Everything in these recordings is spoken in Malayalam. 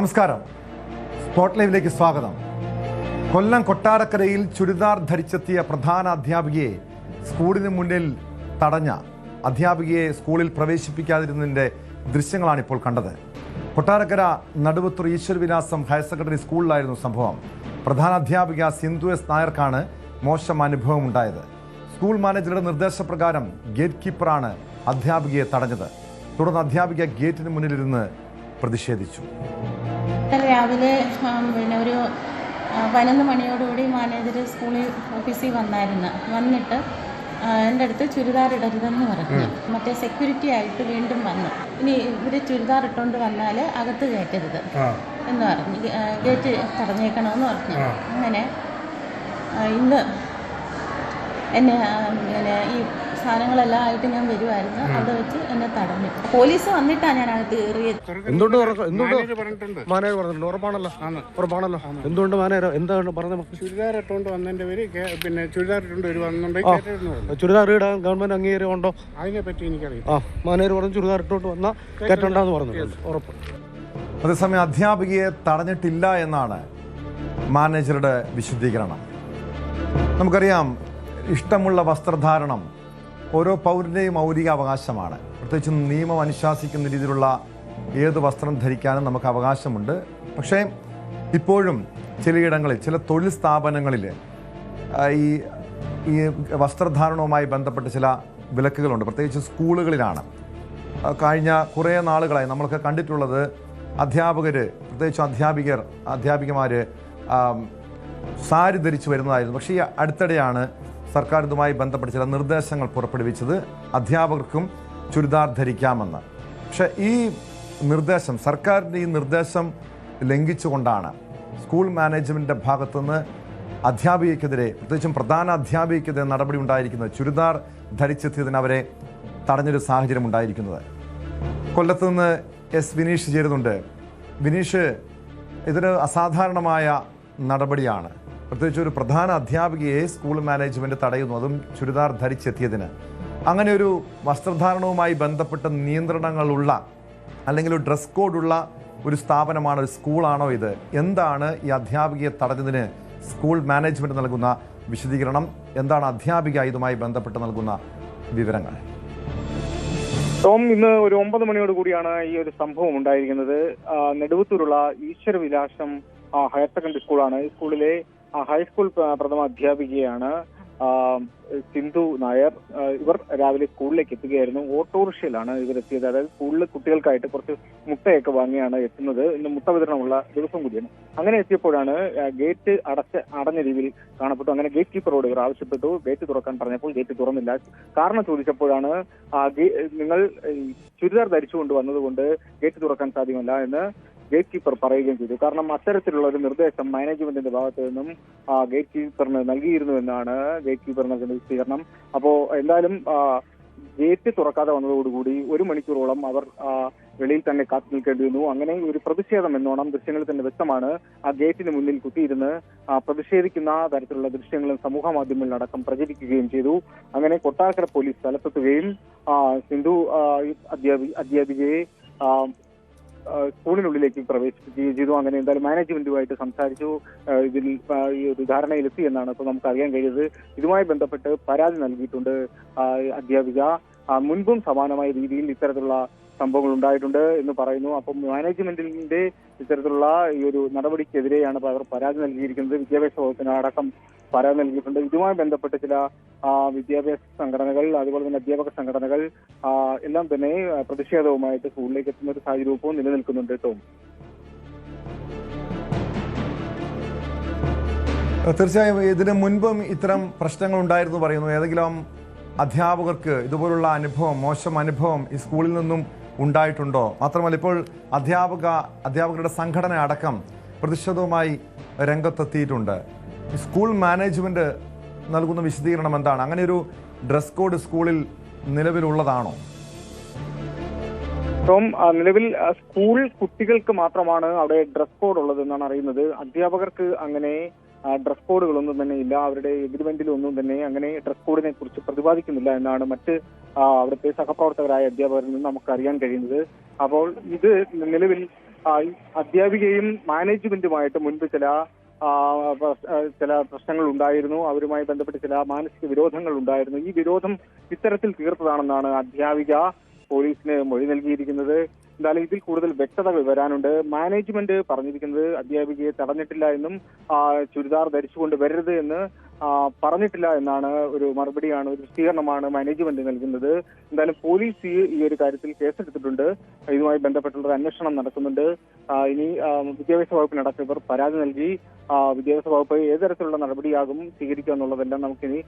നമസ്കാരം. സ്പോട്ട് ലൈവിലേക്ക് സ്വാഗതം. കൊല്ലം കൊട്ടാരക്കരയിൽ ചുരിദാർ ധരിച്ചെത്തിയ പ്രധാന അധ്യാപികയെ സ്കൂളിന് മുന്നിൽ തടഞ്ഞ അധ്യാപികയെ സ്കൂളിൽ പ്രവേശിപ്പിക്കാതിരുന്നതിൻ്റെ ദൃശ്യങ്ങളാണ് ഇപ്പോൾ കണ്ടത്. കൊട്ടാരക്കര നടുവത്തൂർ ഈശ്വരവിലാസം ഹയർ സെക്കൻഡറി സ്കൂളിലായിരുന്നു സംഭവം. പ്രധാന അധ്യാപിക സിന്ധു എസ് നായർക്കാണ് മോശം അനുഭവം ഉണ്ടായത്. സ്കൂൾ മാനേജറുടെ നിർദ്ദേശപ്രകാരം ഗേറ്റ് കീപ്പറാണ് അധ്യാപികയെ തടഞ്ഞത്. തുടർന്ന് അധ്യാപിക ഗേറ്റിന് മുന്നിലിരുന്ന് പ്രതിഷേധിച്ചു. രാവിലെ ഒരു 11 മണിയോടുകൂടി മാനേജർ സ്കൂളിൽ ഓഫീസിൽ വന്നിട്ട് എൻ്റെ അടുത്ത് ചുരിദാർ ഇടരുതെന്ന് പറഞ്ഞു. മറ്റേ സെക്യൂരിറ്റി ആയിട്ട് വീണ്ടും വന്നു. ഇനി ഇവർ ചുരിദാർ ഇട്ടുകൊണ്ട് വന്നാൽ അകത്ത് കയറ്റരുത് എന്ന് പറഞ്ഞു, ഗേറ്റ് തടഞ്ഞേക്കണമെന്ന് പറഞ്ഞു. അങ്ങനെ ഇന്ന് എന്നെ ഈ സാധനങ്ങളെല്ലാം ആയിട്ട് ഞാൻ വരുമായിരുന്നു. അവിടെ വെച്ച് എന്നെ തടഞ്ഞു. പോലീസ് വന്നിട്ടാണ് ഞാൻ അകത്ത് കയറിയത്. എന്തുകൊണ്ട് എന്താണ് പറഞ്ഞത്? ചുരിദാർ ഇട്ടുകൊണ്ട് വന്നതിന്റെ പേര് പിന്നെ ചുരിദാർ ഇട്ടുകൊണ്ട് ചുരിദാർ ഇടാൻ ഗവൺമെന്റ് അംഗീകാരം ഉണ്ടോ? അതിനെ പറ്റി എനിക്കറിയാം. മാനേജർ പറഞ്ഞു ചുരിദാർ ഇട്ടോണ്ട് വന്നാൽ കയറ്റണ്ടെന്ന് പറഞ്ഞു. ഉറപ്പ്. അതേസമയം അധ്യാപികയെ തടഞ്ഞിട്ടില്ല എന്നാണ് മാനേജറുടെ വിശദീകരണം. നമുക്കറിയാം, ഇഷ്ടമുള്ള വസ്ത്രധാരണം ഓരോ പൗരൻ്റെയും മൗലിക അവകാശമാണ്. പ്രത്യേകിച്ചും നിയമം അനുശാസിക്കുന്ന രീതിയിലുള്ള ഏത് വസ്ത്രം ധരിക്കാനും നമുക്ക് അവകാശമുണ്ട്. പക്ഷേ ഇപ്പോഴും ചിലയിടങ്ങളിൽ, ചില തൊഴിൽ സ്ഥാപനങ്ങളിൽ ഈ വസ്ത്രധാരണവുമായി ബന്ധപ്പെട്ട് ചില വിലക്കുകളുണ്ട്. പ്രത്യേകിച്ച് സ്കൂളുകളിലാണ്. കഴിഞ്ഞ കുറേ നാളുകളായി നമ്മളൊക്കെ കണ്ടിട്ടുള്ളത് അധ്യാപകർ, പ്രത്യേകിച്ചും അധ്യാപികമാർ സാരി ധരിച്ചു വരുന്നതായിരുന്നു. പക്ഷേ ഈ അടുത്തിടെയാണ് സർക്കാർ ഇതുമായി ബന്ധപ്പെട്ട് ചില നിർദ്ദേശങ്ങൾ പുറപ്പെടുവിച്ചത്. അധ്യാപകർക്കും ചുരിദാർ ധരിക്കാമെന്ന്. പക്ഷേ ഈ നിർദ്ദേശം, സർക്കാരിൻ്റെ ഈ നിർദ്ദേശം ലംഘിച്ചുകൊണ്ടാണ് സ്കൂൾ മാനേജ്മെൻറ്റിൻ്റെ ഭാഗത്തുനിന്ന് അധ്യാപികയ്ക്കെതിരെ, പ്രത്യേകിച്ചും പ്രധാന അധ്യാപികയ്ക്കെതിരെ നടപടി ഉണ്ടായിരിക്കുന്നത്. ചുരിദാർ ധരിച്ചെത്തിയതിന് അവരെ തടഞ്ഞൊരു സാഹചര്യം ഉണ്ടായിരിക്കുന്നത്. കൊല്ലത്ത് നിന്ന് എസ് വിനീഷ് ചേരുന്നുണ്ട്. വിനീഷ്, ഇതൊരു അസാധാരണമായ നടപടിയാണ്. പ്രത്യേകിച്ച് ഒരു പ്രധാന അധ്യാപികയെ സ്കൂൾ മാനേജ്മെൻറ്റ് തടയുന്നു, അതും ചുരിദാർ ധരിച്ചെത്തിയതിന്. അങ്ങനെ ഒരു വസ്ത്രധാരണവുമായി ബന്ധപ്പെട്ട നിയന്ത്രണങ്ങളുള്ള, അല്ലെങ്കിൽ ഒരു ഡ്രസ് കോഡുള്ള ഒരു സ്ഥാപനമാണോ, ഒരു സ്കൂളാണോ ഇത്? എന്താണ് ഈ അധ്യാപികയെ തടഞ്ഞതിന് സ്കൂൾ മാനേജ്മെൻറ്റ് നൽകുന്ന വിശദീകരണം? എന്താണ് അധ്യാപിക ഇതുമായി ബന്ധപ്പെട്ട് നൽകുന്ന വിവരങ്ങൾ? ടോം, ഇന്ന് ഒരു 9 മണിയോട് കൂടിയാണ് ഈ ഒരു സംഭവം ഉണ്ടായിരിക്കുന്നത്. നെടുവത്തൂരുള്ള ഈശ്വരവിലാസം ഹയർ സെക്കൻഡറി സ്കൂളാണ്. ഈ സ്കൂളിലെ ഹൈസ്കൂൾ പ്രഥമ അധ്യാപികയാണ് സിന്ധു നായർ. ഇവർ രാവിലെ സ്കൂളിലേക്ക് എത്തുകയായിരുന്നു. ഓട്ടോറിക്ഷയിലാണ് ഇവരെത്തിയത്. അതായത് സ്കൂളിൽ കുട്ടികൾക്കായിട്ട് കുറച്ച് മുട്ടയൊക്കെ വാങ്ങിയാണ് എത്തുന്നത്. ഇന്ന് മുട്ട വിതരണമുള്ള ദിവസം കൂടിയാണ്. അങ്ങനെ എത്തിയപ്പോഴാണ് ഗേറ്റ് അടഞ്ഞ രീതിയിൽ കാണപ്പെട്ടു. അങ്ങനെ ഗേറ്റ് കീപ്പറോട് ഇവർ ആവശ്യപ്പെട്ടു. ഗേറ്റ് തുറക്കാൻ പറഞ്ഞപ്പോൾ ഗേറ്റ് തുറന്നില്ല. കാരണം ചോദിച്ചപ്പോഴാണ് നിങ്ങൾ ചുരിദാർ ധരിച്ചുകൊണ്ട് വന്നതുകൊണ്ട് ഗേറ്റ് തുറക്കാൻ സാധ്യമല്ല എന്ന് ഗേറ്റ് കീപ്പർ പറയുകയും ചെയ്തു. കാരണം അത്തരത്തിലുള്ള ഒരു നിർദ്ദേശം മാനേജ്മെന്റിന്റെ ഭാഗത്തു നിന്നും ഗേറ്റ് കീപ്പറിന് നൽകിയിരുന്നു എന്നാണ് ഗേറ്റ് കീപ്പർ നൽകുന്ന വിശദീകരണം. അപ്പോ എന്തായാലും ഗേറ്റ് തുറക്കാതെ വന്നതോടുകൂടി 1 മണിക്കൂറോളം അവർ വെളിയിൽ തന്നെ കാത്തു നിൽക്കേണ്ടി വന്നു. അങ്ങനെ ഒരു പ്രതിഷേധം എന്നോണം ദൃശ്യങ്ങളിൽ തന്നെ വ്യക്തമാണ്. ആ ഗേറ്റിന് മുന്നിൽ കുത്തിയിരുന്ന് പ്രതിഷേധിക്കുന്ന തരത്തിലുള്ള ദൃശ്യങ്ങളും സമൂഹ മാധ്യമങ്ങളിലടക്കം പ്രചരിക്കുകയും ചെയ്തു. അങ്ങനെ കൊട്ടാരക്കര പോലീസ് സ്ഥലത്തെത്തുകയും സിന്ധു അധ്യാപികയെ സ്കൂളിനുള്ളിലേക്ക് പ്രവേശിപ്പിക്കുകയും ചെയ്തു. അങ്ങനെ എന്തായാലും മാനേജ്മെന്റുമായിട്ട് സംസാരിച്ചു. ഇതിൽ ഈ ഒരു ധാരണയിലെത്തി എന്നാണ് ഇപ്പോൾ നമുക്ക് അറിയാൻ കഴിയുന്നത്. ഇതുമായി ബന്ധപ്പെട്ട് പരാതി നൽകിയിട്ടുണ്ട് അധ്യാപിക. മുൻപും സമാനമായ രീതിയിൽ ഇത്തരത്തിലുള്ള സംഭവങ്ങൾ ഉണ്ടായിട്ടുണ്ട് എന്ന് പറയുന്നു. അപ്പം മാനേജ്മെന്റിന്റെ ഇത്തരത്തിലുള്ള ഈ ഒരു നടപടിക്കെതിരെയാണ് അവർ പരാതി നൽകിയിരിക്കുന്നത്. വിദ്യാഭ്യാസ വകുപ്പിന് അടക്കം പരാതി നൽകിയിട്ടുണ്ട്. ഇതുമായി ബന്ധപ്പെട്ട് ചില വിദ്യാഭ്യാസ സംഘടനകൾ, അതുപോലെ തന്നെ അധ്യാപക സംഘടനകൾ എല്ലാം തന്നെ പ്രതിഷേധവുമായിട്ട് സ്കൂളിലേക്ക് എത്തുന്ന ഒരു സാഹചര്യവും നിലനിൽക്കുന്നുണ്ട് കേട്ടോ. തീർച്ചയായും ഇതിന് മുൻപും ഇത്തരം പ്രശ്നങ്ങൾ ഉണ്ടായിരുന്നു പറയുന്നു. ഏതെങ്കിലും അധ്യാപകർക്ക് ഇതുപോലുള്ള അനുഭവം, മോശം അനുഭവം ഈ സ്കൂളിൽ നിന്നും ഉണ്ടായിട്ടുണ്ടോ? മാത്രമല്ല, ഇപ്പോൾ അധ്യാപകരുടെ സംഘടന അടക്കം പ്രതിഷേധവുമായി രംഗത്തെത്തിയിട്ടുണ്ട്. സ്കൂൾ മാനേജ്മെന്റ് നൽകുന്ന വിശദീകരണം എന്താണ്? അങ്ങനെ ഒരു ഡ്രസ് കോഡ് സ്കൂളിൽ നിലവിലുള്ളതാണോ? ടോം, നിലവിൽ സ്കൂൾ കുട്ടികൾക്ക് മാത്രമാണ് അവിടെ ഡ്രസ് കോഡ് ഉള്ളതെന്നാണ് അറിയുന്നത്. അധ്യാപകർക്ക് അങ്ങനെ ഡ്രസ് കോഡുകളൊന്നും തന്നെ ഇല്ല. അവരുടെ എഗ്രിമെന്റിലൊന്നും തന്നെ അങ്ങനെ ഡ്രസ് കോഡിനെ കുറിച്ച് പ്രതിപാദിക്കുന്നില്ല എന്നാണ് മറ്റ് അവിടുത്തെ സഹപ്രവർത്തകരായ അധ്യാപകരിൽ നിന്ന് നമുക്ക് അറിയാൻ കഴിയുന്നത്. അപ്പോൾ ഇത് നിലവിൽ അധ്യാപികയും മാനേജ്മെന്റുമായിട്ട് മുൻപ് ചില പ്രശ്നങ്ങൾ ഉണ്ടായിരുന്നു. അവരുമായി ബന്ധപ്പെട്ട് ചില മാനസിക വിരോധങ്ങൾ ഉണ്ടായിരുന്നു. ഈ വിരോധം ഇത്തരത്തിൽ തീർത്തതാണെന്നാണ് അധ്യാപിക പോലീസിന് മൊഴി നൽകിയിരിക്കുന്നത്. എന്തായാലും ഇതിൽ കൂടുതൽ വ്യക്തതകൾ വരാനുണ്ട്. മാനേജ്മെന്റ് പറഞ്ഞിരിക്കുന്നത് അധ്യാപികയെ തടഞ്ഞിട്ടില്ല എന്നും ചുരിദാർ ധരിച്ചുകൊണ്ട് വരരുത് എന്ന് പറഞ്ഞിട്ടില്ല എന്നാണ് ഒരു മറുപടിയാണ്, ഒരു വിശദീകരണമാണ് മാനേജ്മെന്റ് നൽകുന്നത്. എന്തായാലും പോലീസ് ഈ ഒരു കാര്യത്തിൽ കേസെടുത്തിട്ടുണ്ട്. ഇതുമായി ബന്ധപ്പെട്ടുള്ള അന്വേഷണം നടക്കുന്നുണ്ട്. ഇനി വിദ്യാഭ്യാസ വകുപ്പിനടക്കം ഇവർ പരാതി നൽകി. വിദ്യാഭ്യാസ വകുപ്പ് ഏത് തരത്തിലുള്ള നടപടിയാകും സ്വീകരിക്കുക എന്നുള്ളതെല്ലാം നമുക്കിനി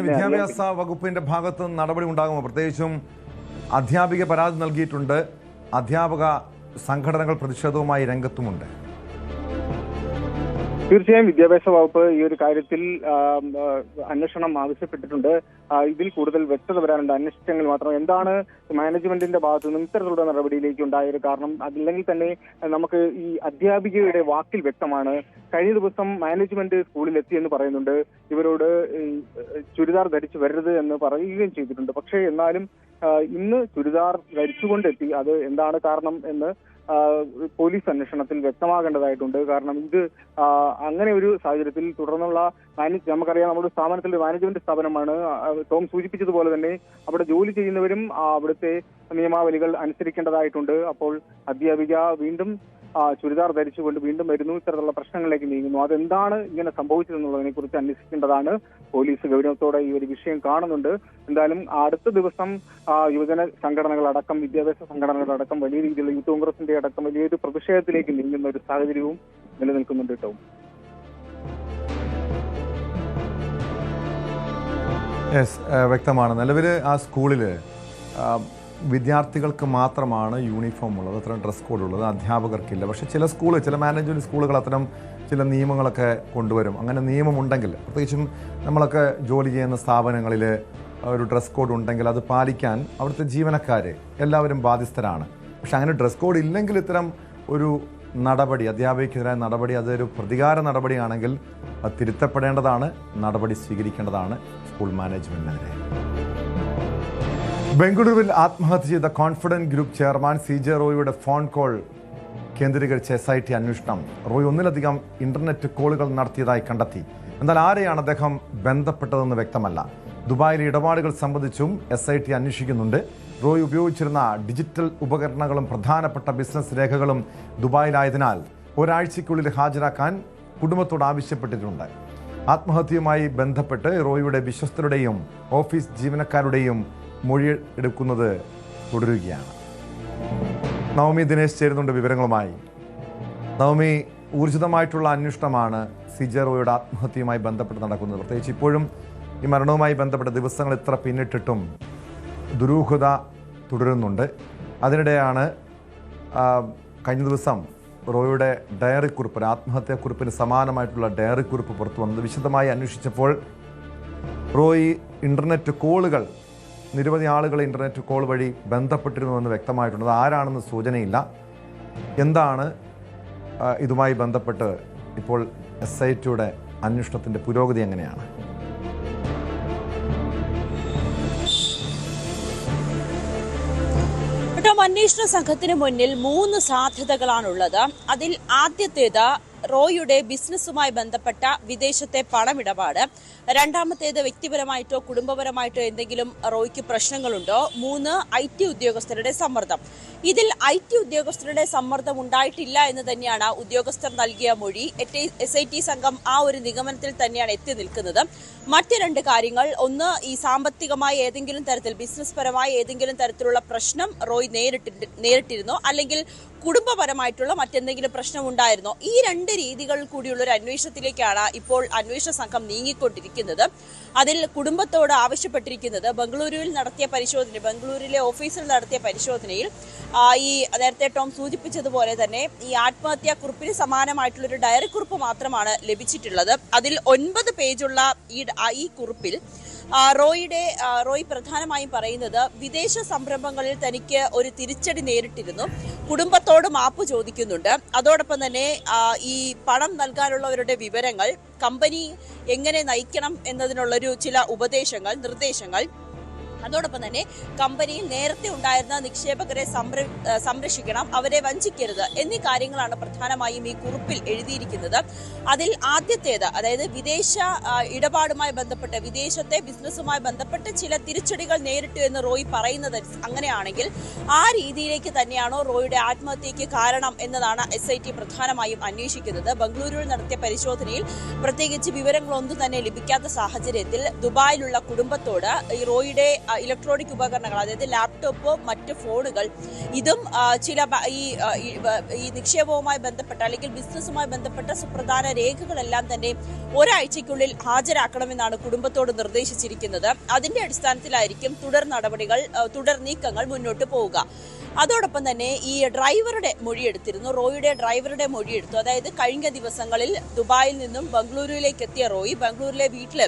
വിദ്യാഭ്യാസ വകുപ്പിന്റെ ഭാഗത്ത് നടപടി ഉണ്ടാകുമോ? പ്രത്യേകിച്ചും അധ്യാപിക പരാതി നൽകിയിട്ടുണ്ട്. അധ്യാപക സംഘടനകൾ പ്രതിഷേധവുമായി രംഗത്തുമുണ്ട്. തീർച്ചയായും വിദ്യാഭ്യാസ വകുപ്പ് ഈ ഒരു കാര്യത്തിൽ അന്വേഷണം ആവശ്യപ്പെട്ടിട്ടുണ്ട്. ഇതിൽ കൂടുതൽ വ്യക്തത വരാനുണ്ട്. അന്വേഷിച്ചെങ്കിൽ മാത്രം എന്താണ് മാനേജ്മെന്റിന്റെ ഭാഗത്തു നിന്നും ഇത്തരത്തിലുള്ള നടപടിയിലേക്ക് ഉണ്ടായ ഒരു കാരണം. അതില്ലെങ്കിൽ തന്നെ നമുക്ക് ഈ അധ്യാപികയുടെ വാക്കിൽ വ്യക്തമാണ്. കഴിഞ്ഞ ദിവസം മാനേജ്മെന്റ് സ്കൂളിൽ എത്തിയെന്ന് പറയുന്നുണ്ട്. ഇവരോട് ചുരിദാർ ധരിച്ചു വരരുത് എന്ന് പറയുകയും ചെയ്തിട്ടുണ്ട്. പക്ഷേ എന്നാലും ഇന്ന് ചുരിദാർ ധരിച്ചുകൊണ്ടെത്തി. അത് എന്താണ് കാരണം എന്ന് പോലീസ് അന്വേഷണത്തിൽ വ്യക്തമാകേണ്ടതായിട്ടുണ്ട്. കാരണം ഇത് അങ്ങനെ ഒരു സാഹചര്യത്തിൽ തുടർന്നുള്ള നമുക്കറിയാം, നമ്മുടെ സ്ഥാപനത്തിൽ മാനേജ്മെന്റ് സ്ഥാപനമാണ്. ടോം സൂചിപ്പിച്ചതുപോലെ തന്നെ അവിടെ ജോലി ചെയ്യുന്നവരും അവിടുത്തെ നിയമാവലികൾ അനുസരിക്കേണ്ടതായിട്ടുണ്ട്. അപ്പോൾ അധ്യാപിക വീണ്ടും ചുരിദാർ ധരിച്ചുകൊണ്ട് വീണ്ടും വരുന്നു, ഇത്തരത്തിലുള്ള പ്രശ്നങ്ങളിലേക്ക് നീങ്ങുന്നു. അതെന്താണ് ഇങ്ങനെ സംഭവിച്ചതെന്നുള്ളതിനെ കുറിച്ച് അന്വേഷിക്കേണ്ടതാണ്. പോലീസ് ഗൗരവത്തോടെ ഈ ഒരു വിഷയം കാണുന്നുണ്ട്. എന്തായാലും അടുത്ത ദിവസം യുവജന സംഘടനകളടക്കം വിദ്യാഭ്യാസ സംഘടനകളടക്കം വലിയ രീതിയിലുള്ള യൂത്ത് കോൺഗ്രസിന്റെ അടക്കം വലിയൊരു പ്രതിഷേധത്തിലേക്ക് നീങ്ങുന്ന ഒരു സാഹചര്യവും നിലനിൽക്കുന്നുണ്ട് കേട്ടോ. വ്യക്തമാണ്. നിലവിൽ ആ സ്കൂളിൽ വിദ്യാർത്ഥികൾക്ക് മാത്രമാണ് യൂണിഫോം ഉള്ളത്, അത്തരം ഡ്രസ് കോഡ് ഉള്ളത്, അധ്യാപകർക്കില്ല. പക്ഷേ ചില മാനേജ്മെൻറ്റ് സ്കൂളുകൾ അത്തരം ചില നിയമങ്ങളൊക്കെ കൊണ്ടുവരും. അങ്ങനെ നിയമമുണ്ടെങ്കിൽ, പ്രത്യേകിച്ചും നമ്മളൊക്കെ ജോലി ചെയ്യുന്ന സ്ഥാപനങ്ങളിൽ ഒരു ഡ്രസ് കോഡ് ഉണ്ടെങ്കിൽ അത് പാലിക്കാൻ അവിടുത്തെ ജീവനക്കാർ എല്ലാവരും ബാധ്യസ്ഥരാണ്. പക്ഷെ അങ്ങനെ ഡ്രസ് കോഡ് ഇല്ലെങ്കിൽ ഇത്തരം ഒരു നടപടി, അധ്യാപകർക്കെതിരായ നടപടി, അതൊരു പ്രതികാര നടപടിയാണെങ്കിൽ അത് തിരുത്തപ്പെടേണ്ടതാണ്, നടപടി സ്വീകരിക്കേണ്ടതാണ് സ്കൂൾ മാനേജ്മെൻറ്റിനെതിരെ. ബംഗളൂരുവിൽ ആത്മഹത്യ ചെയ്ത കോൺഫിഡന്റ് ഗ്രൂപ്പ് ചെയർമാൻ CJ റോയിയുടെ ഫോൺ കോൾ കേന്ദ്രീകരിച്ച SIT അന്വേഷണം. റോയ് ഒന്നിലധികം ഇന്റർനെറ്റ് കോളുകൾ നടത്തിയതായി കണ്ടെത്തി. എന്നാൽ ആരെയാണ് അദ്ദേഹം ബന്ധപ്പെട്ടതെന്ന് വ്യക്തമല്ല. ദുബായിലെ ഇടപാടുകൾ സംബന്ധിച്ചും SIT അന്വേഷിക്കുന്നുണ്ട്. റോയ് ഉപയോഗിച്ചിരുന്ന ഡിജിറ്റൽ ഉപകരണങ്ങളും പ്രധാനപ്പെട്ട ബിസിനസ് രേഖകളും ദുബായിലായതിനാൽ ഒരാഴ്ചയ്ക്കുള്ളിൽ ഹാജരാക്കാൻ കുടുംബത്തോട് ആവശ്യപ്പെട്ടിട്ടുണ്ട്. ആത്മഹത്യയുമായി ബന്ധപ്പെട്ട് റോയിയുടെ വിശ്വസ്തരുടെയും ഓഫീസ് ജീവനക്കാരുടെയും മൊഴി എടുക്കുന്നത് തുടരുകയാണ്. നവമി ദിനേശ് ചേരുന്നുണ്ട് വിവരങ്ങളുമായി. നവമി, ഊർജിതമായിട്ടുള്ള അന്വേഷണമാണ് CJ റോയിയുടെ ആത്മഹത്യയുമായി ബന്ധപ്പെട്ട് നടക്കുന്നത്. പ്രത്യേകിച്ച് ഇപ്പോഴും ഈ മരണവുമായി ബന്ധപ്പെട്ട ദിവസങ്ങൾ ഇത്ര പിന്നിട്ടിട്ടും ദുരൂഹത തുടരുന്നുണ്ട്. അതിനിടെയാണ് കഴിഞ്ഞ ദിവസം റോയിയുടെ ഡയറി കുറിപ്പ്, ഒരു ആത്മഹത്യാക്കുറിപ്പിന് സമാനമായിട്ടുള്ള ഡയറി കുറിപ്പ് പുറത്തു വന്നത്. വിശദമായി അന്വേഷിച്ചപ്പോൾ റോയി ഇൻ്റർനെറ്റ് കോളുകൾ, നിരവധി ആളുകളെ ഇൻ്റർനെറ്റ് കോൾ വഴി ബന്ധപ്പെട്ടിരുന്നുവെന്ന് വ്യക്തമായിട്ടുണ്ട്. അത് ആരാണെന്ന് സൂചനയില്ല. എന്താണ് ഇതുമായി ബന്ധപ്പെട്ട് ഇപ്പോൾ SITയുടെ അന്വേഷണത്തിൻ്റെ പുരോഗതി എങ്ങനെയാണ്? അന്വേഷണ സംഘത്തിന് മുന്നിൽ 3 സാധ്യതകളാണുള്ളത്. അതിൽ ആദ്യത്തേത് റോയിയുടെ ബിസിനസ്സുമായി ബന്ധപ്പെട്ട വിദേശത്തെ പണമിടപാട്. രണ്ടാമത്തേത് വ്യക്തിപരമായിട്ടോ കുടുംബപരമായിട്ടോ എന്തെങ്കിലും റോയ്ക്ക് പ്രശ്നങ്ങളുണ്ടോ. 3 IT ഉദ്യോഗസ്ഥരുടെ സമ്മർദ്ദം. ഇതിൽ IT ഉദ്യോഗസ്ഥരുടെ സമ്മർദ്ദം ഉണ്ടായിട്ടില്ല എന്ന് തന്നെയാണ് ഉദ്യോഗസ്ഥർ നൽകിയ മൊഴി. SIT സംഘം ആ ഒരു നിഗമനത്തിൽ തന്നെയാണ് എത്തി നിൽക്കുന്നത്. മറ്റ് 2 കാര്യങ്ങൾ, ഒന്ന് ഈ സാമ്പത്തികമായ ഏതെങ്കിലും തരത്തിൽ, ബിസിനസ് പരമായ ഏതെങ്കിലും തരത്തിലുള്ള പ്രശ്നം റോയ് നേരിട്ടിരുന്നോ, അല്ലെങ്കിൽ കുടുംബപരമായിട്ടുള്ള മറ്റെന്തെങ്കിലും പ്രശ്നം ഉണ്ടായിരുന്നോ. ഈ 2 രീതികൾ കൂടിയുള്ള ഒരു അന്വേഷണത്തിലേക്കാണ് ഇപ്പോൾ അന്വേഷണ സംഘം നീങ്ങിക്കൊണ്ടിരിക്കുന്നത്. അതിൽ കുടുംബത്തോട് ആവശ്യപ്പെട്ടിരിക്കുന്നത് ബംഗളൂരിലെ ഓഫീസിൽ നടത്തിയ പരിശോധനയിൽ ഈ നേരത്തെ ടോം സൂചിപ്പിച്ചതുപോലെ തന്നെ ഈ ആത്മഹത്യാക്കുറിപ്പിന് സമാനമായിട്ടുള്ളൊരു ഡയറി കുറിപ്പ് മാത്രമാണ് ലഭിച്ചിട്ടുള്ളത്. അതിൽ 9 പേജുള്ള ഈ കുറിപ്പിൽ റോയ് പ്രധാനമായും പറയുന്നത് വിദേശ സംരംഭങ്ങളിൽ തനിക്ക് ഒരു തിരിച്ചടി നേരിട്ടിരുന്നു, കുടുംബത്തോട് മാപ്പ് ചോദിക്കുന്നുണ്ട്. അതോടൊപ്പം തന്നെ ഈ പണം നൽകാനുള്ളവരുടെ വിവരങ്ങൾ, കമ്പനി എങ്ങനെ നയിക്കണം എന്നതിനുള്ളൊരു ചില നിർദ്ദേശങ്ങൾ, അതോടൊപ്പം തന്നെ കമ്പനിയിൽ നേരത്തെ ഉണ്ടായിരുന്ന നിക്ഷേപകരെ സംരക്ഷിക്കണം, അവരെ വഞ്ചിക്കരുത് എന്നീ കാര്യങ്ങളാണ് പ്രധാനമായും ഈ കുറിപ്പിൽ എഴുതിയിരിക്കുന്നത്. അതിൽ ആദ്യത്തേത്, അതായത് വിദേശ ഇടപാടുമായി ബന്ധപ്പെട്ട് വിദേശത്തെ ബിസിനസ്സുമായി ബന്ധപ്പെട്ട് ചില തിരിച്ചടികൾ നേരിട്ടു എന്ന് റോയ് പറയുന്നത് അങ്ങനെയാണെങ്കിൽ ആ രീതിയിലേക്ക് തന്നെയാണോ റോയുടെ ആത്മഹത്യയ്ക്ക് കാരണം എന്നതാണ് SIT പ്രധാനമായും അന്വേഷിക്കുന്നത്. ബംഗളൂരുവിൽ നടത്തിയ പരിശോധനയിൽ പ്രത്യേകിച്ച് വിവരങ്ങളൊന്നും തന്നെ ലഭിക്കാത്ത സാഹചര്യത്തിൽ ദുബായിലുള്ള കുടുംബത്തോട് ഈ റോയുടെ ഇലക്ട്രോണിക് ഉപകരണങ്ങൾ, അതായത് ലാപ്ടോപ്പ്, മറ്റ് ഫോണുകൾ, ഇതും ചില ഈ നിക്ഷേപവുമായി ബന്ധപ്പെട്ട അല്ലെങ്കിൽ ബിസിനസ്സുമായി ബന്ധപ്പെട്ട സുപ്രധാന രേഖകളെല്ലാം തന്നെ ഒരാഴ്ചയ്ക്കുള്ളിൽ ഹാജരാക്കണമെന്നാണ് കുടുംബത്തോട് നിർദ്ദേശിച്ചിരിക്കുന്നത്. അതിന്റെ അടിസ്ഥാനത്തിലായിരിക്കും തുടർ നീക്കങ്ങൾ മുന്നോട്ട് പോവുക. അതോടൊപ്പം തന്നെ ഈ ഡ്രൈവറുടെ മൊഴിയെടുത്തിരുന്നു. റോയുടെ ഡ്രൈവറുടെ മൊഴിയെടുത്തു. അതായത് കഴിഞ്ഞ ദിവസങ്ങളിൽ ദുബായിൽ നിന്നും ബംഗളൂരുവിലേക്ക് എത്തിയ റോയ് ബംഗളൂരിലെ വീട്ടിൽ